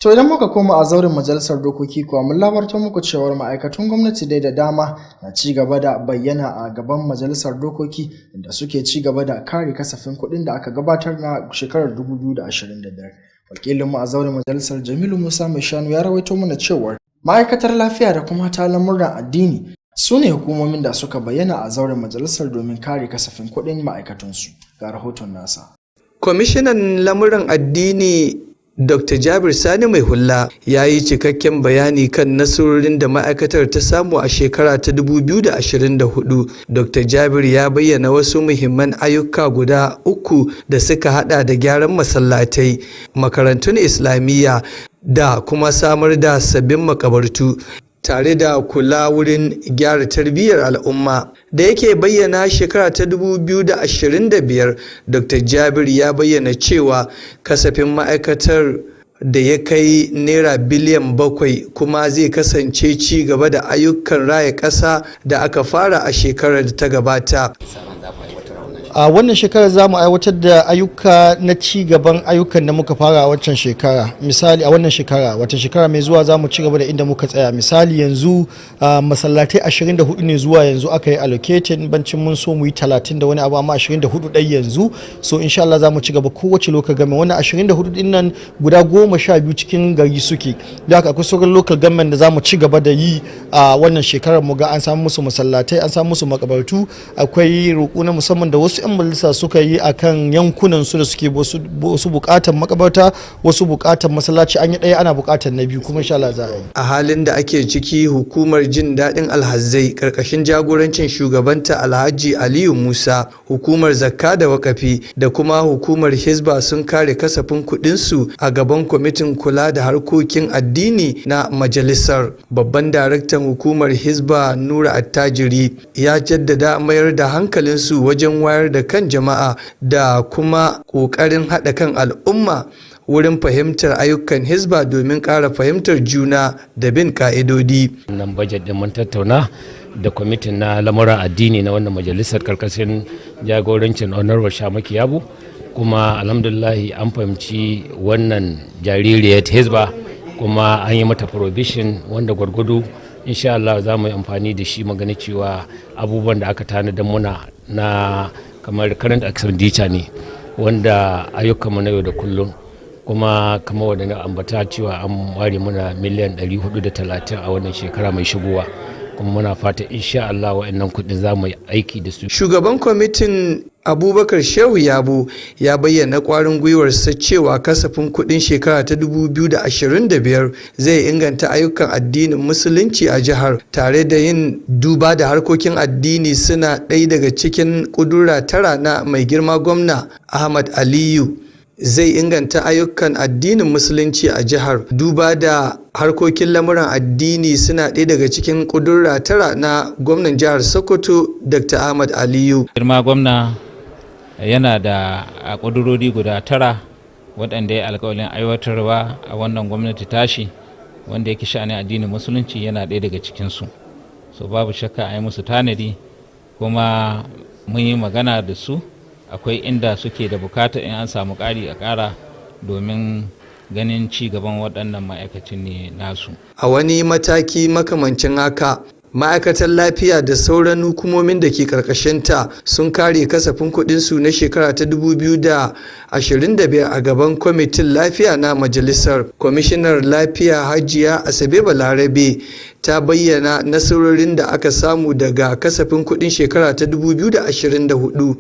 To idan muka koma a zauren majalisar dokoki kuwa mun labarta muku cewar ma'aikatan gwamnati dai da dama na ci gaba da bayyana a gaban majalisar dokoki inda suke ci gaba da kare kasafin kuɗin da aka gabatar na shekarar 2025. Wakilinmu a zauren majalisar Jamilu Musa Mai Shanu ya rawaito mana cewar ma'aikatar lafiya da kuma ta lamuran addini su ne hukumomin da suka bayyana a zauren majalisar domin kare kasafin kuɗin ma'aikatansu. Ga rahoton nasa. Kwamishinan lamuran addini Dr. Jabir Sani Mai Hulla ya yi cikakken bayani kan nasarorin da ma'aikatar ta samu a shekara ta 2024. Dr. Jabir ya bayyana wasu muhimman ayyuka guda 3 da suka hada da gyaran masallatai, makarantun Islamiyya da kuma samar da sabbin makabartu, tare da kula wurin gyara tarbiyyar al'umma. Da yake bayyana shekara ta 2025, Dr. Jabir ya bayyana cewa kasafin ma'aikatar da ya kai naira biliyan 7 kuma zai kasance ci gaba da ayyukan raya ƙasa da aka fara a shekarar da ta gabata. a wannan shekarar za mu aiwatar da ayyuka na ci gaban ayyukan da muka fara a wancan shekara. Misali a wannan shekara, wata shekara mai zuwa za mu ci gaba da inda muka tsaya. Misali yanzu masallatai 24 ne zuwa yanzu aka yi allocated, bancin mun so mu yi 30 da wani abu, amma 24 ɗai yanzu. So insha Allah za mu ci gaba kowace local government. Wannan 24 din nan guda 12 cikin gari suke. Da haka akwai sauran local government da za mu ci gaba da yi a wannan shekarar, mu ga an samu musu masallatai, an samu musu makabartu. Akwai roƙo na musamman da wasu 'yan majalisa suka yi akan yankunan su da suke wasu bukatar makabarta, wasu bukatar masallaci. An yi ɗaya, ana bukatar na biyu, kuma insha Allah za a yi. A halin da ake ciki, hukumar jin daɗin alhazai karkashin jagorancin shugabanta Alhaji Aliyu Musa, hukumar zakka da wakafi da kuma hukumar Hizba sun kare kasafin kuɗin su a gaban kwamitin kula da harkokin addini na majalisar. Babban daraktan hukumar Hizba Nura Attajiri ya jaddada mayar da hankalinsu wajen wayar da kan jama'a da kuma ƙoƙarin haɗa kan al'umma wurin fahimtar ayyukan Hizba domin ƙara fahimtar juna da bin ƙa'idodi. Wannan bajet ɗin mun tattauna da kwamitin na lamuran addini na wannan majalisar karkashin jagorancin Honorable Shamaki Yabo, kuma alhamdulillahi an fahimci wannan jaririyar Hizba kuma an yi mata provision wanda gwargwado insha Allah za mu yi amfani da shi magana cewa abubuwan da aka tanadar muna na kamar current expenditure ne wanda ayyukanmu na yau da kullum, kuma kamar wadda na ambata cewa an ware muna miliyan 430 a wannan shekara mai shigowa, kuma muna fata insha Allah wa'annan kuɗin za mu yi aiki da su. Shugaban kwamitin Abubakar Shehu Yabo ya bayyana ƙwarin gwiwarsa cewa kasafin kuɗin shekara ta 2025 zai inganta ayyukan addinin musulunci a jihar, tare da yin duba da harkokin addini suna ɗaya daga cikin ƙudura tara na mai girma gwamna Ahmad Aliyu. Zai inganta ayyukan addinin musulunci a jihar. Duba da harkokin lamuran addini suna ɗaya daga cikin ƙudurra tara na gwamnan jihar Sokoto Dr. Ahmad Aliyu. Girma gwamna yana da ƙudurori guda 9 waɗanda ya alƙawarin aiwatarwa a wannan gwamnati tashi, wanda yake sha'anin addinin musulunci yana ɗaya daga cikinsu. So babu shakka a yi musu tanadi, kuma mun yi magana da su. Akwai inda suke da bukata in an samu ƙari a ƙara domin ganin ci gaban waɗannan ma'aikacin ne nasu. A wani mataki makamancin haka, ma'aikatar lafiya da sauran hukumomin da ke karkashinta sun kare kasafin kuɗinsu na shekara ta 2025 a gaban kwamitin lafiya na majalisar. Kwamishinar lafiya Hajiya Asabe Balarabe ta bayyana nasarorin da aka samu daga kasafin kuɗin shekara ta 2024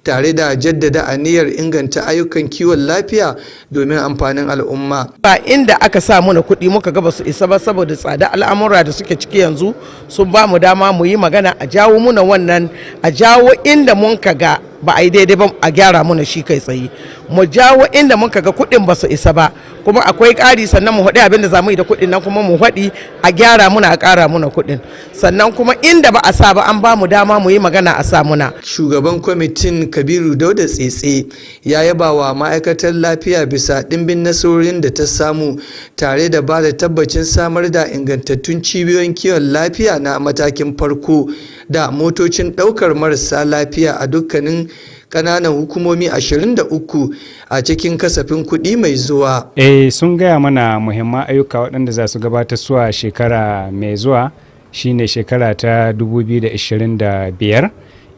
tare da jaddada aniyar inganta ayyukan kiwon lafiya domin amfanin al'umma. Ba inda aka sa mana kuɗi muka ga basu isa ba saboda tsada al'amura da suke ciki yanzu sun ba mu dama mu yi magana a jawo muna wannan, a jawo inda mun ka ga ba a yi daidai ba a gyara muna shi kai tsaye, mu jawo inda mun ka ga kuɗin ba su isa ba kuma akwai ƙari, sannan mu haɗi abin da za mu yi da kuɗin nan kuma mu haɗi a gyara muna a ƙara muna kuɗin, sannan kuma inda ba a sa ba an ba mu dama mu yi magana a sa muna. Shugaban kwamitin Kabiru Dauda Tsetse ya yaba wa ma'aikatar lafiya bisa ɗimbin nasarorin da ta samu tare da ba da tabbacin samar da ingantattun cibiyoyin kiwon lafiya na matakin farko da motocin ɗaukar marasa lafiya a dukkanin ƙananan hukumomi 23 a cikin kasafin kuɗi mai zuwa. Sun gaya mana muhimman ayyuka waɗanda za su gabatar suwa shekara mai zuwa shine shekara ta 2025.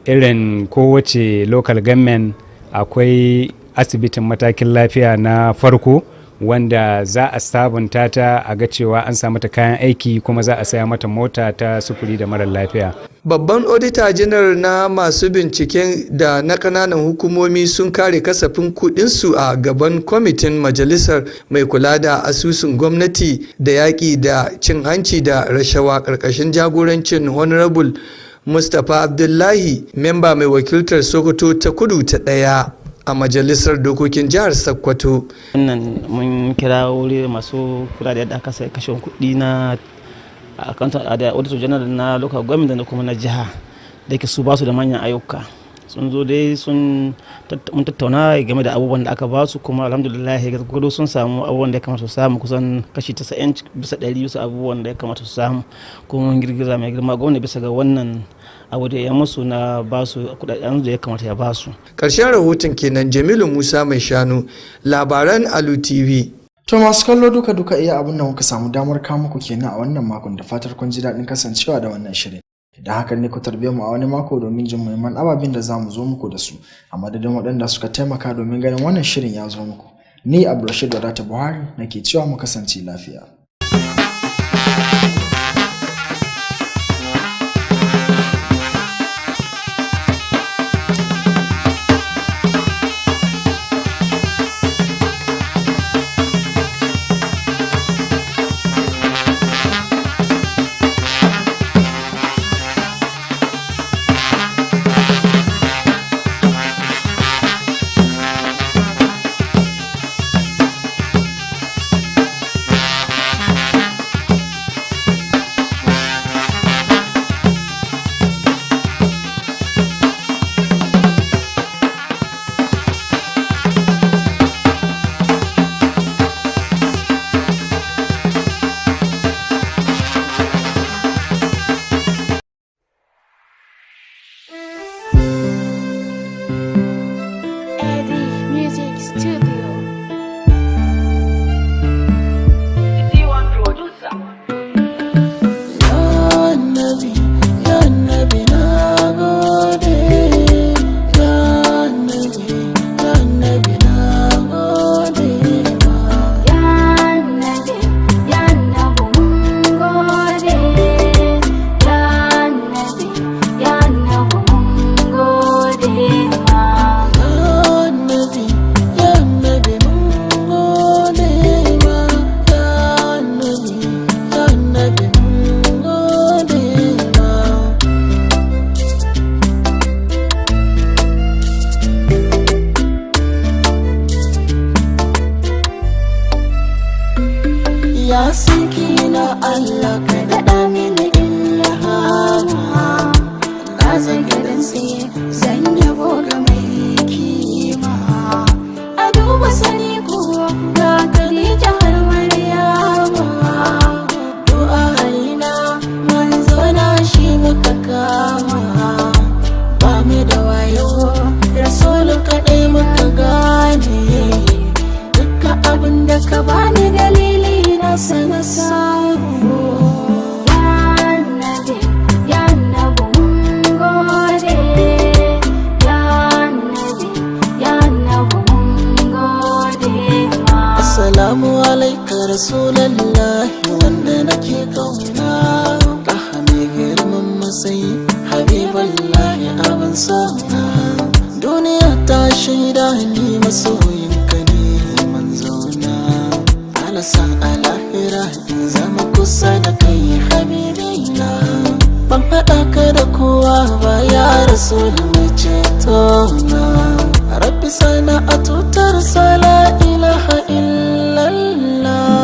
Irin kowace local government akwai asibitin matakin lafiya na farko wanda za a sabunta ta a ga cewa an samu ta kayan aiki kuma za a saya mata mota ta sufuri da marar lafiya. Babban odita janar na masu binciken da na kananan hukumomi sun kare kasafin kudinsu a gaban kwamitin majalisar mai kula da asusun gwamnati da yaƙi da cin hanci da rashawa ƙarƙashin jagorancin honorable Mustapha Abdullahi, memba mai wakiltar Sokoto ta kudu ta ɗaya a majalisar dokokin jihar Sokoto. Wannan mun kira wuri masu kula da yadda aka sai kashe kuɗi na akanta da auditor general na local government da kuma na jiha da ke su basu da manyan ayyuka. Sun zo dai mun tattauna game da abubuwan da aka basu kuma alhamdulillah gudu sun samu abubuwan da ya kamata su samu kusan kashi 90 bisa 100 bisa abubuwan da ya kamata su samu kuma mun girgiza mai girma gwamnati bisa ga wannan abu da ya musu na basu kudaden da ya kamata ya basu. Karshen rahoton kenan. Jamilu Musa Mai Shanu, labaran Alu TV. To masu kallo duka iya abin da muka samu damar kawo muku kenan a wannan makon, da fatar kun ji daɗin kasancewa da wannan shirin. Da hakan ne ku tarbiyyar mu a wani mako domin jin muhimman ababen da zamu zo muku da su a madadin waɗanda suka taimaka domin ganin wannan shirin ya zo muku. Ni Abdulrashid Wadata Buhari nake cewa mu kasance lafiya. sona. Duniya ta shaida ni masoyinka ne manzona. Alasa a lahira in zama kusa da kai habibina. Ban haɗa ka da kowa ba ya rasul mai cetona. Rabbi sana a tutar sala ilaha illallah.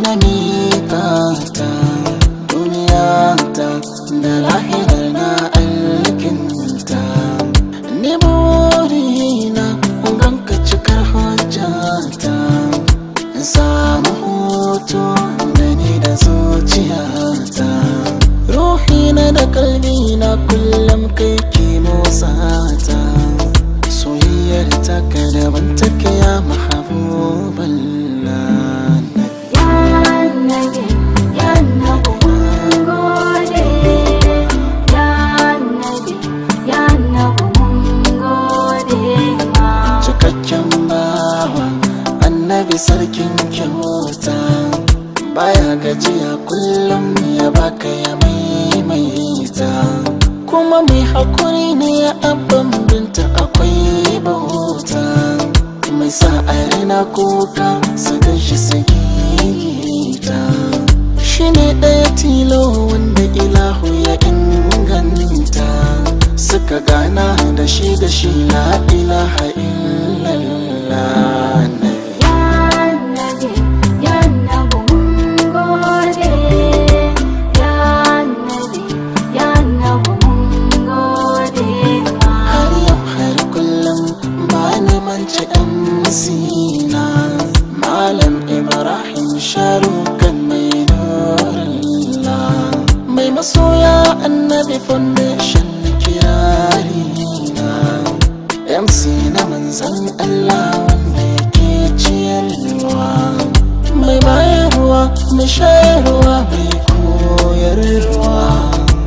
Na mikata duniyata da lahirar na alkinta. Ni burina ganka cikar hujjata, in samu hutu da ni da zuciyata. Ruhina da kalbina kullum kai ke motsata. Soyayyar taka daban take ya mahabuballah. Annabi sarkin kyauta, baya gajiya kullum ya baka ya maimaita. Kuma mai hakuri ne ya abban binta akwai bauta. Mai sa a rina kuka su ganshi su gigita. Shi ne ɗaya tilo wanda ilahu ya inganta. Suka gana da shi la ilaha illallah. Malam Ibrahim Sharukan mai nurullah, mai masoya Annabi Foundation na kirarina. MC na manzan Allah wanda yake ciyarwa, mai bayarwa, mai shayarwa, mai koyarwa,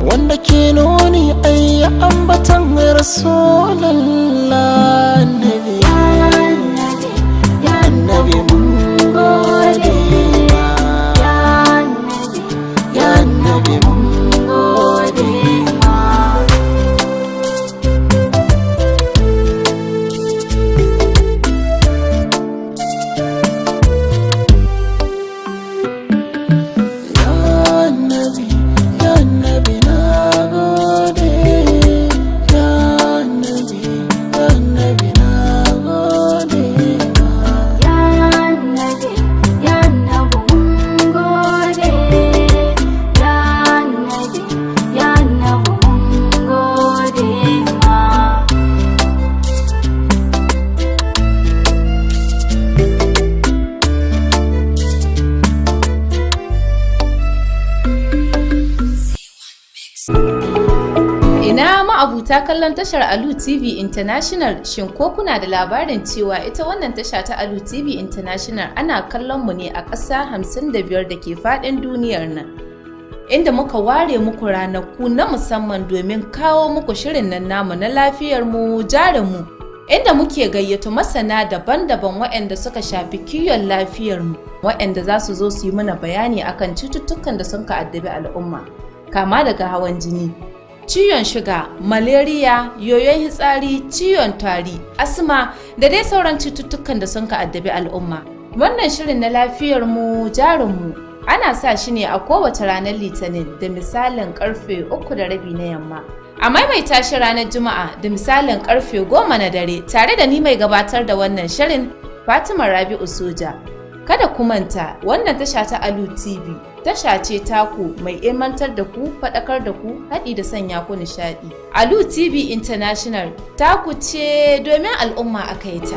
wanda ke nuni ayya ambatan Rasulallah. Nabi mun gode, ya Nabi mun gode ma. Ya Nabi na gode, ya Nabi na gode. Ina ma'abuta kallon tashar Alu TV International, shin ko kuna da labarin cewa ita wannan tasha ta Alu TV International ana kallon mu ne a ƙasa 55 da ke faɗin duniyar nan, inda muka ware muku ranaku na musamman domin kawo muku shirin nan namu na lafiyar mu jarin mu, inda muke gayyato masana daban-daban waɗanda suka shafi kiwon lafiyar mu, waɗanda za su zo su yi mana bayani akan cututtukan da sun ka addabi al'umma, kama daga hawan jini, ciwon shuga, malaria, yoyon hitsari, ciwon tari, asma da dai sauran cututtukan da sun ka addabi al'umma. Wannan shirin na lafiyar mu jarin mu ana sa shi ne a kowace ranar Litinin da misalin karfe 3:30 na yamma. A maimaita shi ranar Juma'a da misalin karfe 10 na dare, tare da ni mai gabatar da wannan shirin Fatima Rabi'u Soja. Kada ku manta, wannan tasha ta Alu TV tasha ce taku mai ilmantar da ku, faɗakar da ku, haɗi da sanya ku nishaɗi. Alu TV International taku ce domin al'umma aka yi ta.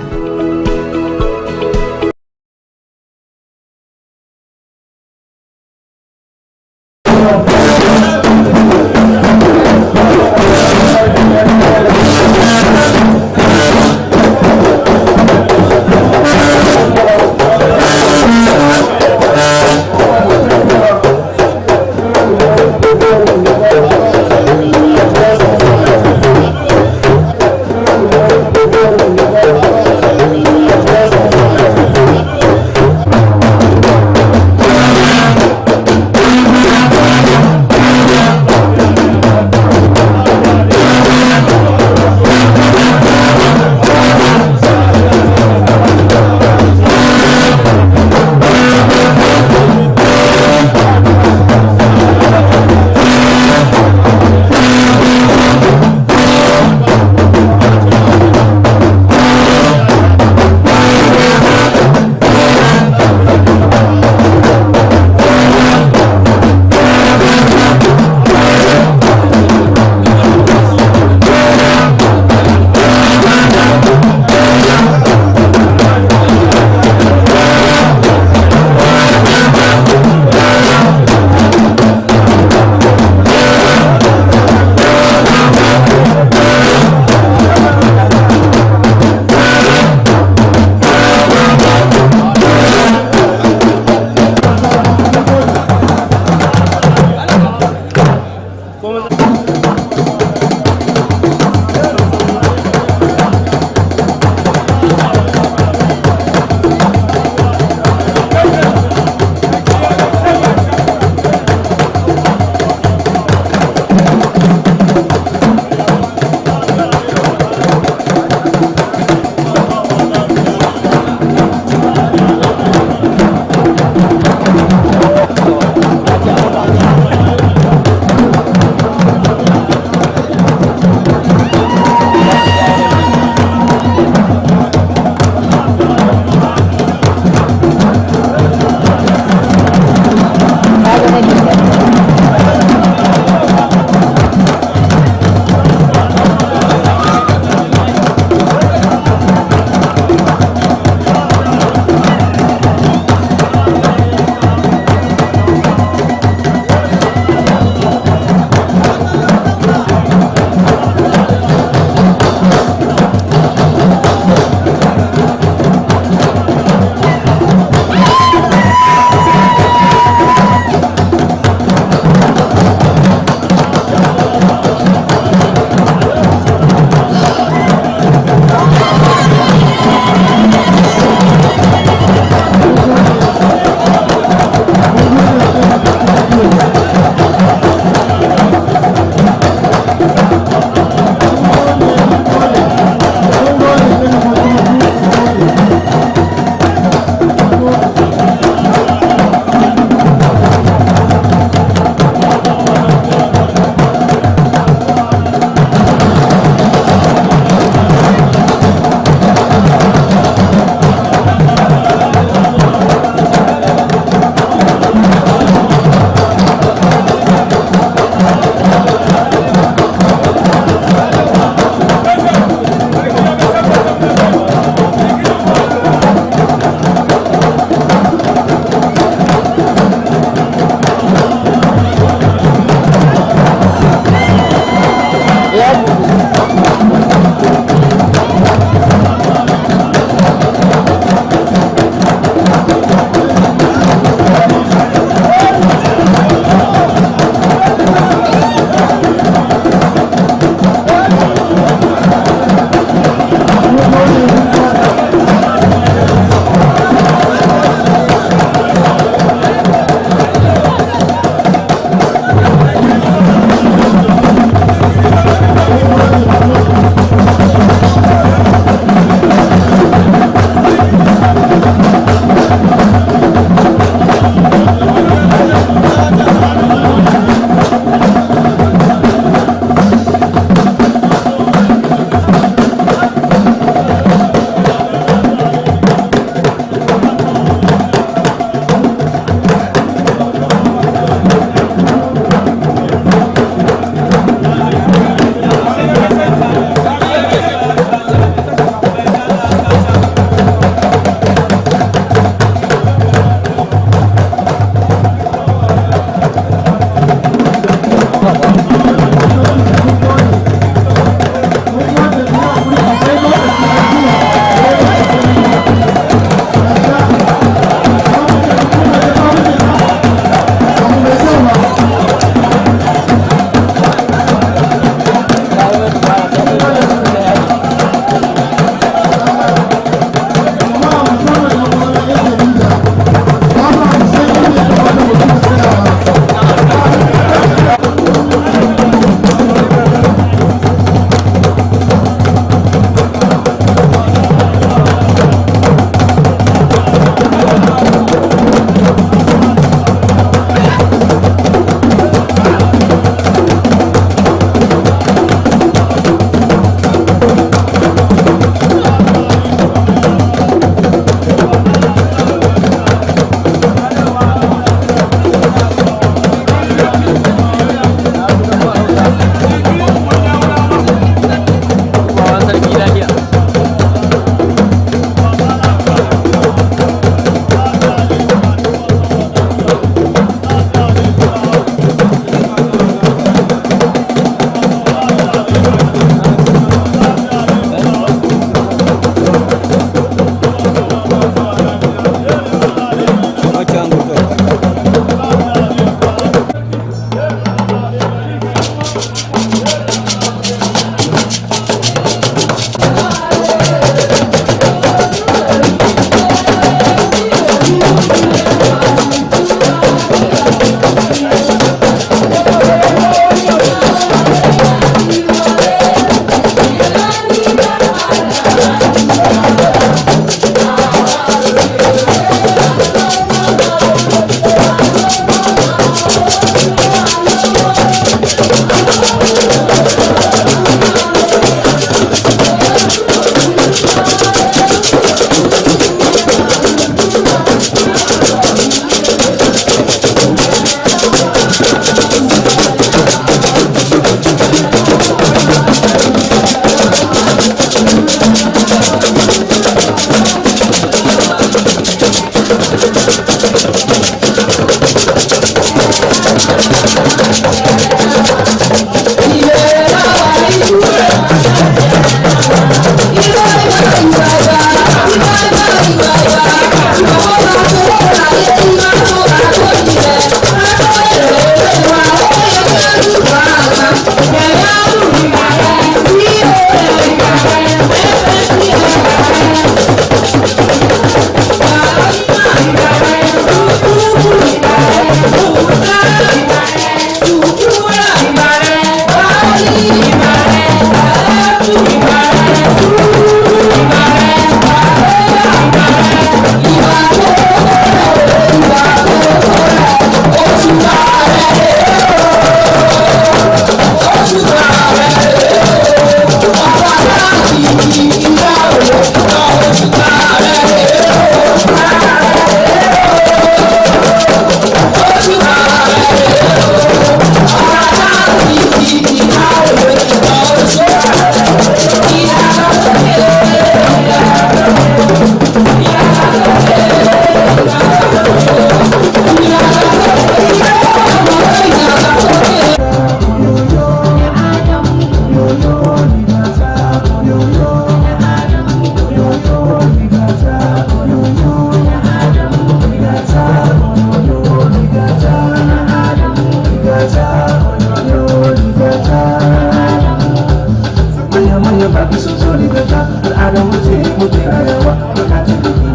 manya baki sun zo ni gata al'adar wuce muke rayawa bukatun da ke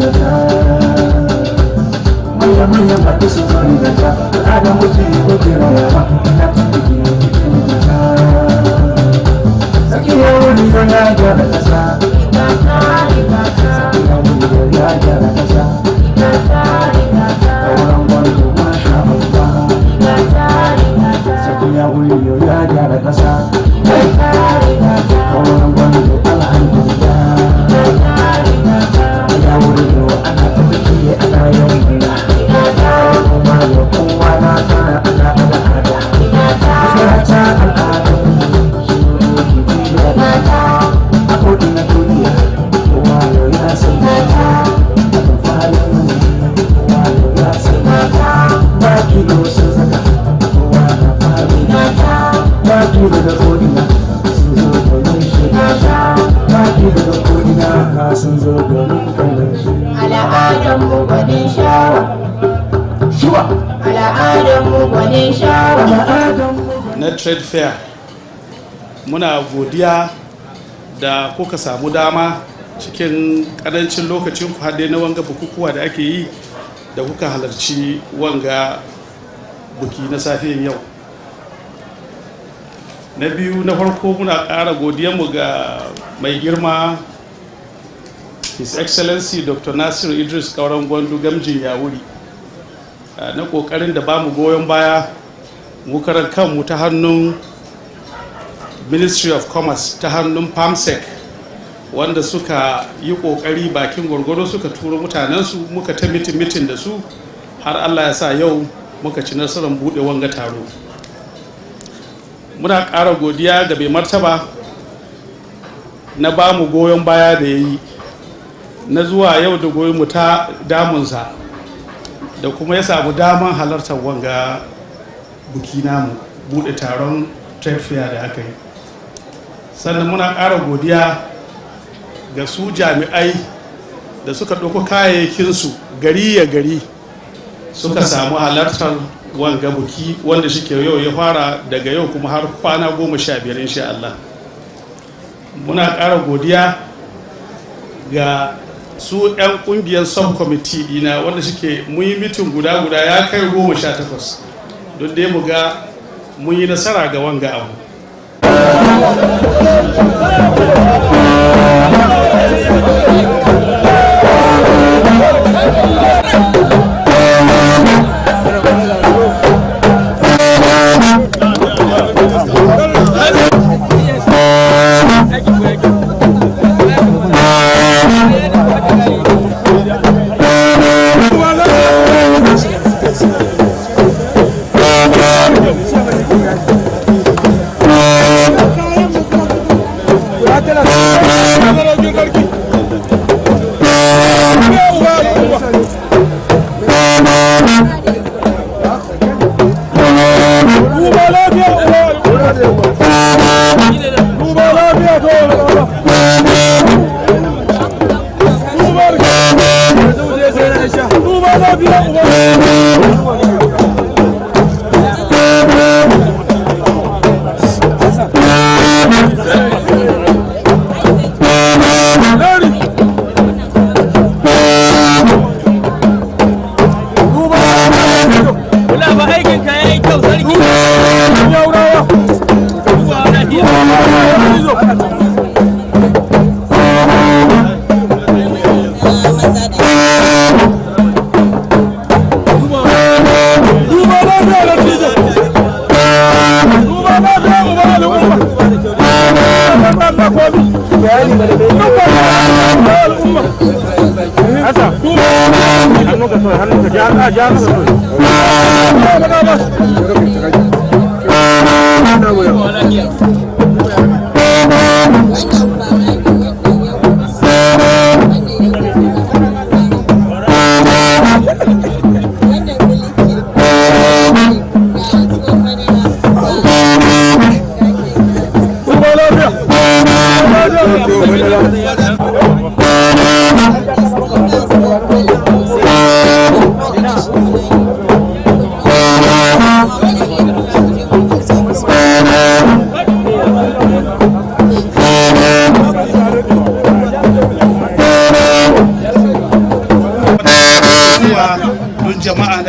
gata manya baki sun zo ni gata al'adar wuce muke rayawa bukatun da ke gata sakiya wuri don ya gyara kasa sakiya wuri ya gyara kasa kauran gwarzo masha Allah sakiya wuri ya gyara kasa kauran gwarzo alhamdulillah ya wuri ana tabbaki ana yawan gina kuma ya kowa na tara ana al'ada ya ta al'ada a kodin na duniya kowa ya san abin falin kowa ya san ba kilo sun saka kowa na fari ba kilo da kodina sun zo domin shi ba kilo da kodina sun zo domin kallon shi al'adanmu gwanin shawa al'adanmu gwanin shawa na trade fair muna godiya da kuka samu dama cikin karancin lokacin ku haɗe na wanga bukukuwa da ake yi da kuka halarci wanga buki na safiyan yau. Na biyu na farko muna ƙara godiyanmu ga mai girma His Excellency Dr. Nasir Idris Kauran Gwandu Gamjin Yawuri na ƙoƙarin da ba mu goyon baya mu karan kanmu ta hannun Ministry of Commerce ta hannun PAMSEC wanda suka yi kokari bakin gwargwado suka turo mutanensu muka ta mitin da su har Allah ya sa yau muka ci nasarar buɗe wanga taro. Muna ƙara godiya ga mai martaba na ba mu goyon baya da ya yi na zuwa yau da goyi mu ta damunsa da kuma ya samu daman halartar wanga buki namu buɗe taron trade fair da aka yi. Sannan muna ƙara godiya ga su jami'ai da suka ɗauko kayayyakinsu gari ya gari suka samu halartar wanga buki wanda shi ke yau ya fara daga yau kuma har kwana 15 insha Allah. Muna ƙara godiya ga su 'yan ƙungiyar subcommittee dina wanda shi ke mun yi mitin guda ya kai 18 don dai mu ga mun yi nasara ga wanga abu.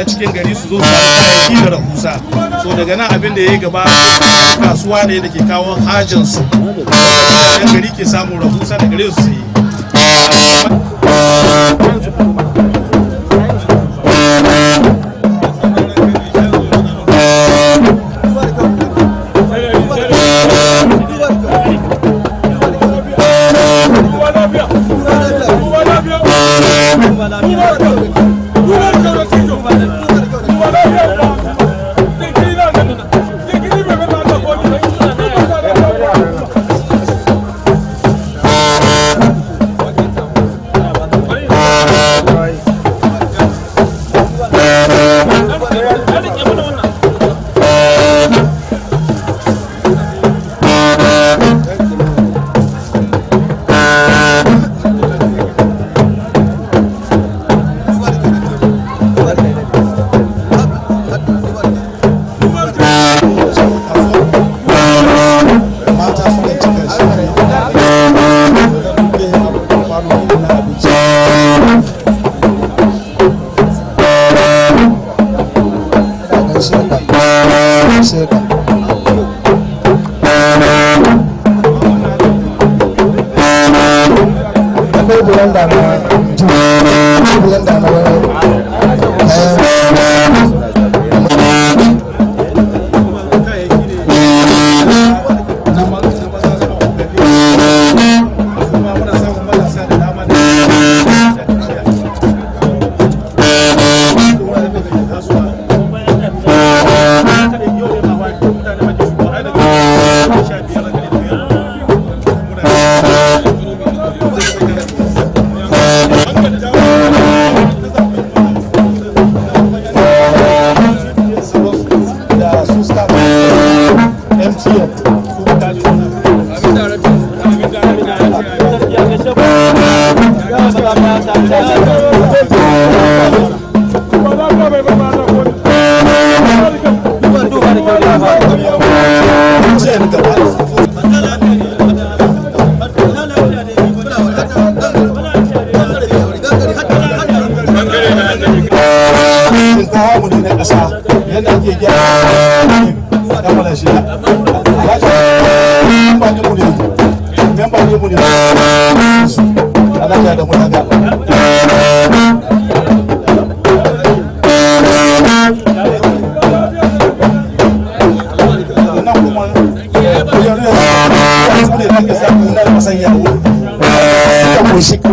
cikin gari su zo su samu kayayyaki da rahusa. So daga nan abin da ya yi gaba kasuwa ne da ke kawo hajjansu da gari ke samun rahusa da gare su yi.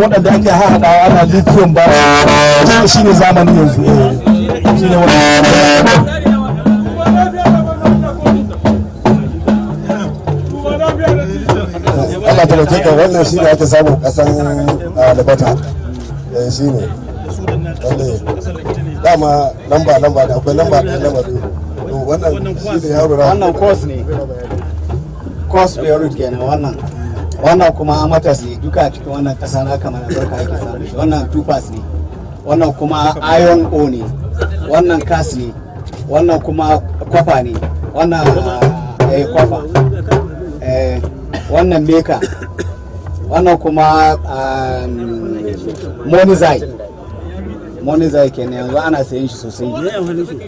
waɗanda ake haɗawa ana lithium ba shi ne zamani yanzu shi ne Allah ta rauke ka wannan shi ne ake samun ƙasan albata shi ne dama lamba da akwai lamba ɗaya lamba biyu wannan shi ne yaro wannan course Beirut kenan wannan kuma amatas ne duka a cikin wannan kasa na kamar albarka ake samu shi wannan tupas ne wannan kuma iron o ne wannan kas ne wannan kuma kwafa ne wannan kwafa wannan meka wannan kuma monazite kenan yanzu ana sayen shi sosai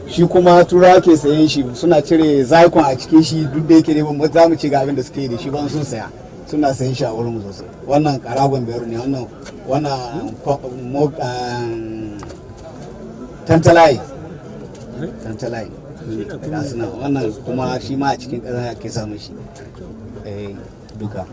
shi kuma turawa ke sayen shi suna cire zaikon a cikin shi duk da yake ne ba za mu ci ga abin da suke yi da shi ban sun saya suna sayin shi a wurin mu sosai wannan karagon bayar ne wannan tantalai da suna wannan kuma shi ma a cikin ƙasa ke samun shi duka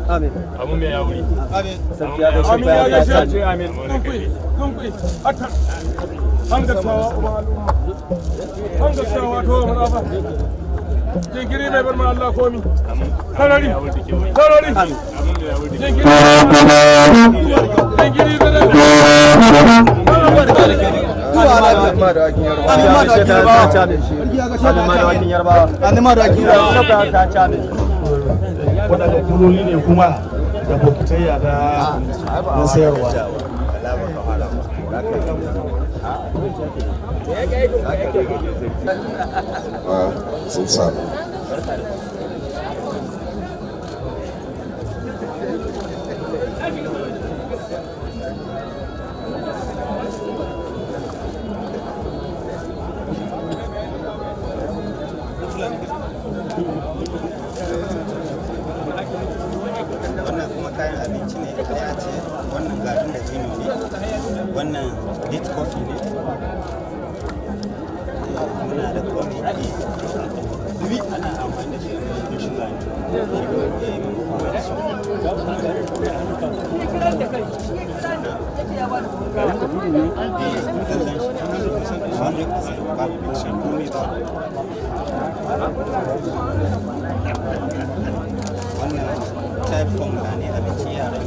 amin abun mai yauri amin amin ya gaishe amin kunkui hatta an gasawa an gasawa to marafa jinkiri bai bar ma Allah komi sarari jinkiri waɗanda kuloli ne kuma da bokitayya da sayarwa sun samu wannan kuma kayan abinci ne ya ce wannan garin da jini ne wannan bit coffee ne muna da coffee ana amfani da shi da shuga wannan type formula ne abincin yara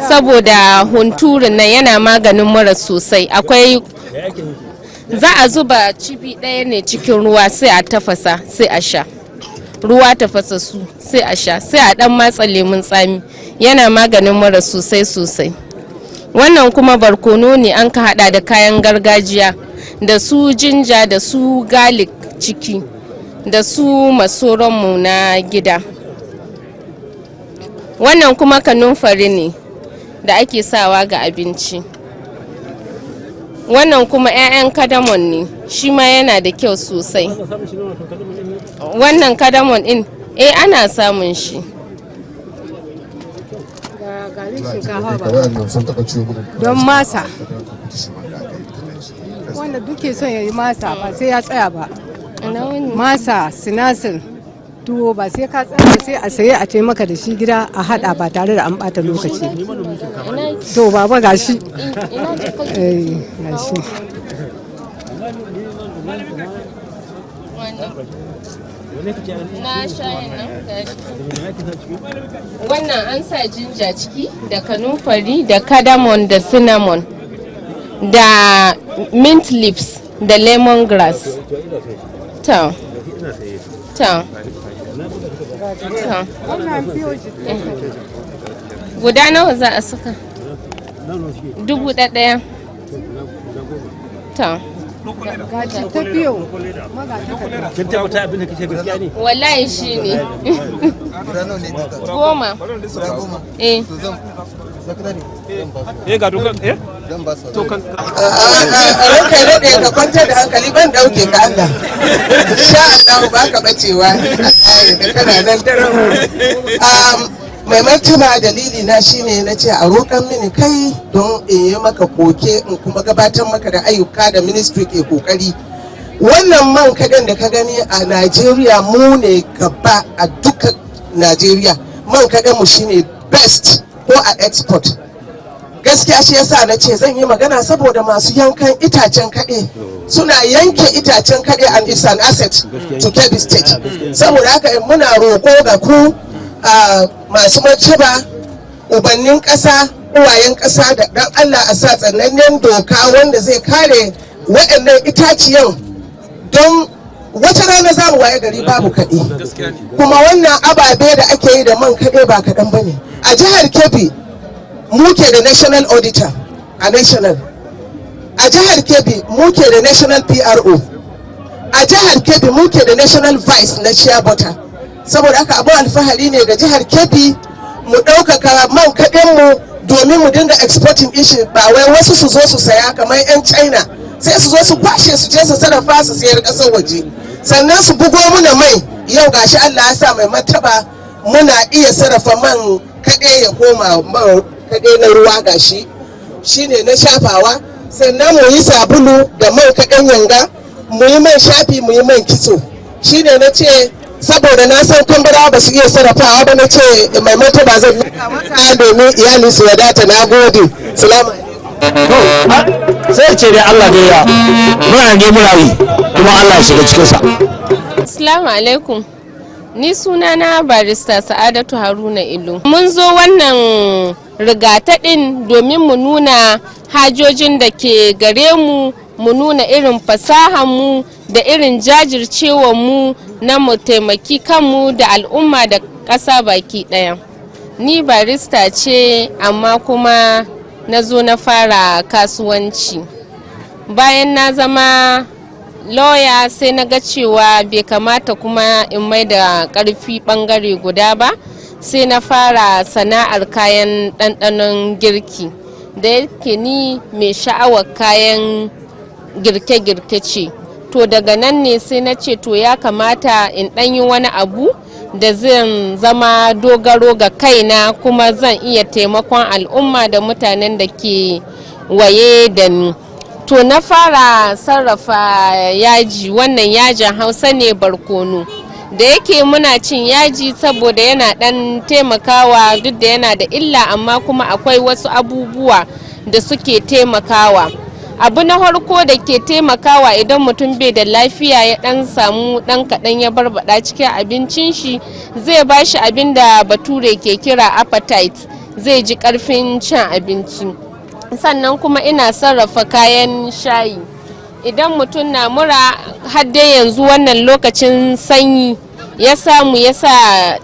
saboda hunturun nan yana maganin mura sosai. Akwai za a zuba cibi ɗaya ne cikin ruwa sai a tafasa sai a sha, ruwa tafasa su sai a sha, sai a ɗan matsa lemun tsami, yana maganin mura sosai sosai. Wannan kuma barkono ne an ka hada da kayan gargajiya da su jinja da su garlic ciki da su masoranmu na gida. Wannan kuma kanunfari ne da ake sawa ga abinci. Wannan kuma 'ya'yan kadamon ne, shi ma yana da kyau sosai. Wannan kadamon din ana samun shi. Don masa wanda duke son ya yi masa ba sai ya tsaya ba. Masa sinasir tuwo ba sai ka tsaya sai a saye a ce maka da shi gida a hada ba tare da an bata lokaci. To baba gashi gashi na shayin nan wannan an sa jinja ciki da kanumfari da cardamom da cinnamon da mint leaves da lemongrass. Ta guda nawa za a saka? 1,000. Ta ta biyo kin tabbata abin da kake gaskiya ne? Wallahi shi ne. 10. Ga dukan zan ba su to kan ranka daɗe ka kwantar da hankali ban dauke ka Allah sha Allah ba ka bacewa da kana nan daren mai martaba dalili na shine na ce a roƙan mini kai don in yi maka koke in kuma gabatar maka da ayyuka da ministry ke kokari. Wannan man kaɗan da ka gani a Najeriya mu ne gaba a duka Najeriya, man kaɗan mu shine best ko a export. Gaskiya shi yasa na ce zan yi magana saboda masu yankan itacen kaɗe suna yanke itacen kaɗe and it's an asset to Kebbi State. Saboda haka muna roƙo ga ku masu martaba ubannin ƙasa uwayen ƙasa da dan Allah a sa tsanannen doka wanda zai kare waɗannan itaciyan don wata rana za mu waye gari babu kaɗe. Kuma wannan ababe da ake yi da man kaɗe ba kaɗan ba ne. A jihar Kebbi muke da national auditor a national. A jihar Kebbi muke da national PRO. A jihar Kebbi muke da national vice na shea butter. Saboda haka abu alfahari ne ga jihar Kebbi mu ɗaukaka man kaɗinmu domin mu dinga exporting ishi ba wai wasu su zo su saya kamar 'yan China sai su zo su kwashe su je su sarrafa su sayar ƙasar waje sannan su bugo muna mai. Yau gashi Allah ya sa mai martaba muna iya sarrafa man kaɗe ya koma man kaɗe na ruwa gashi shine na shafawa sannan mu yi sabulu da man kaɗan yanga, mu yi man shafi, mu yi man kitso. Shine na ce saboda na san tambara ba su iya sarrafawa ba, na ce mai martaba zan yi domin iyali su wadata. Na gode. Salamu sai ce dai Allah dai ya muna ne muna yi kuma Allah ya shiga cikinsa. Assalamu alaikum. Ni sunana barista Sa'adatu Haruna Ilu. Mun zo wannan rigataɗin domin mu nuna hajojin da ke gare mu, mu nuna irin fasahanmu da irin jajircewarmu na mu taimaki kanmu da al'umma da ƙasa baki ɗaya. Ni barista ce amma kuma na zo na fara kasuwanci. Bayan na zama lawyer sai na ga cewa bai kamata kuma in mai da ƙarfi ɓangare guda ba, sai na fara sana'ar kayan ɗanɗanon girki. Da yake ni mai sha'awar kayan girke-girke ce, to daga nan ne sai na ce to ya kamata in ɗanyi wani abu da zan zama dogaro ga kaina, kuma zan iya taimakon al'umma da mutanen da ke waye da ni. To na fara sarrafa yaji, wannan yajin Hausa ne barkono. Da yake muna cin yaji saboda yana dan taimakawa, duk da yana da illa amma kuma akwai wasu abubuwa da suke taimakawa. Abu na farko da ke taimakawa idan mutum bai da lafiya ya dan samu dan kadan ya barbada cikin abincin shi, zai bashi abin da bature ke kira appetite, zai ji karfin cin abinci. Sannan kuma ina sarrafa kayan shayi. Idan mutum na mura, har dai yanzu wannan lokacin sanyi, ya samu ya sa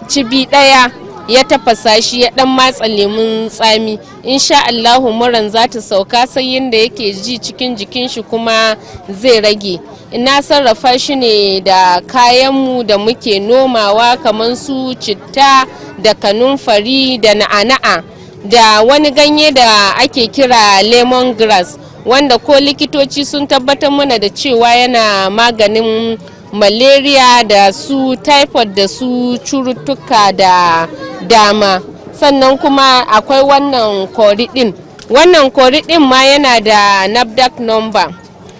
cibi ɗaya ya tafasa shi ya dan matsa lemun tsami, insha Allahu muran za ta sauka, sai yanda yake ji cikin jikin shi kuma zai rage. Ina sarrafa shi ne da kayanmu da muke nomawa kamar su citta da kanunfari da na'ana'a da wani ganye da ake kira lemongrass, wanda ko likitoci sun tabbatar mana da cewa yana maganin malaria da su typhoid da su cututtuka da dama. Sannan kuma akwai wannan kori din, wannan kori din ma yana da NAFDAC number,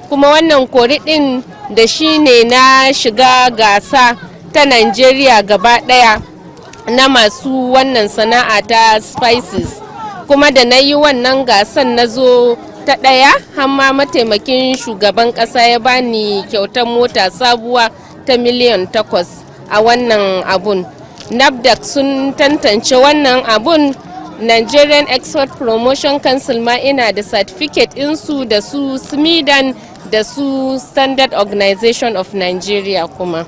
kuma wannan kori din da shi ne na shiga gasa ta Nigeria gaba daya na masu wannan sana'a ta spices, kuma da na yi wannan gasan na zo ta ɗaya, hamma mataimakin shugaban ƙasa ya bani kyautar mota sabuwa ta miliyan 8 a wannan abun. NAFDAC sun tantance wannan abun. Nigerian Export Promotion Council ma ina da certificate insu, da su SMIDAN da su Standard Organization of Nigeria kuma.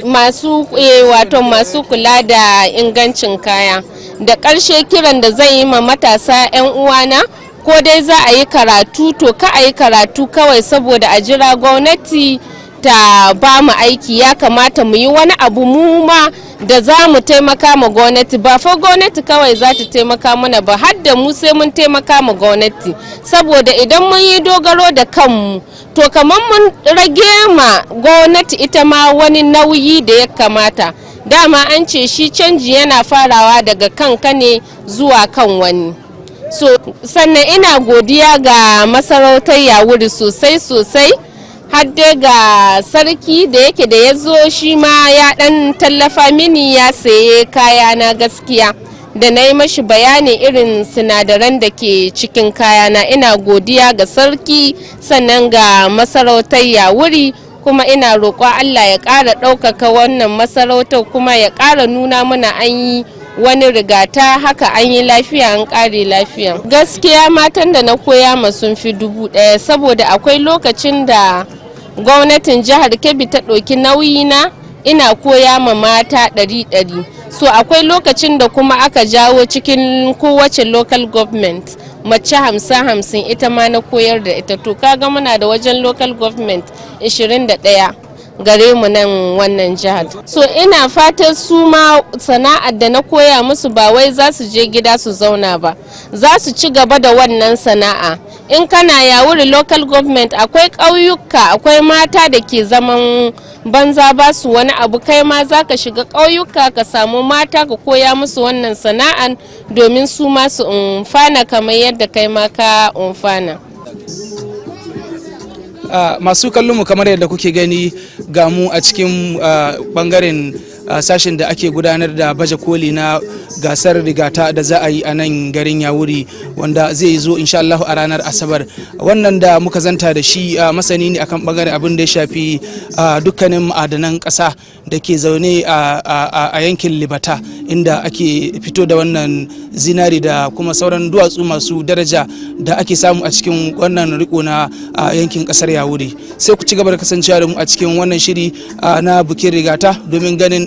Masu kula da ingancin kaya. Da ƙarshe kiran da zan yi ma matasa 'yan uwana, ko dai za a yi karatu, to ka a yi karatu kawai saboda a jira gwamnati ta ba mu aiki. Ya kamata mu yi wani abu mu ma da za mu taimaka ma gwamnati. Ba fa gwamnati kawai za ta taimaka mana ba, har da mu sai mun taimaka ma gwamnati, saboda idan mun yi dogaro da kanmu to kamar mun rage ma gwamnati ita ma wani nauyi da ya kamata. Dama an ce shi canji yana farawa daga kanka ne zuwa kan wani. So sannan ina godiya ga masarautar Yawuri sosai har dai ga sarki da yake da ya zo shi ma ya dan tallafa mini, ya saye kayana gaskiya, da na yi mashi bayani irin sinadaran da ke cikin kayana. Ina godiya ga sarki sannan ga masarautar Yawuri, kuma ina roƙon Allah ya ƙara ɗaukaka wannan masarautar, kuma ya ƙara nuna mana an yi wani rigata haka, an yi lafiya an ƙare lafiya. Gaskiya matan da na koya ma sun fi 1000, saboda akwai lokacin da gwamnatin jihar Kebbi ta ɗauki nauyina, ina koya ma mata 100. So akwai lokacin da kuma aka jawo cikin kowace local government mace 50-50 ita ma na koyar da ita. To kaga muna da wajen local government 21 gare mu nan wannan jihar. So ina fatan su ma sana'ar da na koya musu ba wai za su je gida su zauna ba, za su ci gaba da wannan sana'a. In kana Yawuri local government akwai ƙauyuka, akwai mata da ke zaman banza ba su wani abu. Kai ma za ka shiga ƙauyuka ka samu mata ka koya musu wannan sana'an domin su ma su umfana kamar yadda kai ma ka umfana. Masu kallon mu kamar yadda kuke gani ga mu a cikin bangaren sashen da ake gudanar da baje koli na gasar rigata da za a yi a nan garin Yawuri, wanda zai zo insha Allah a ranar Asabar. Wannan da muka zanta da shi masani ne akan bangaren abin da ya shafi dukkanin ma'adanan ƙasa da ke zaune a yankin Libata, inda ake fito da wannan zinari da kuma sauran duwatsu masu daraja da ake samu a cikin wannan riko na yankin ƙasar Yawuri. Sai ku ci gaba da kasancewa da mu a cikin wannan shiri na bukin rigata domin ganin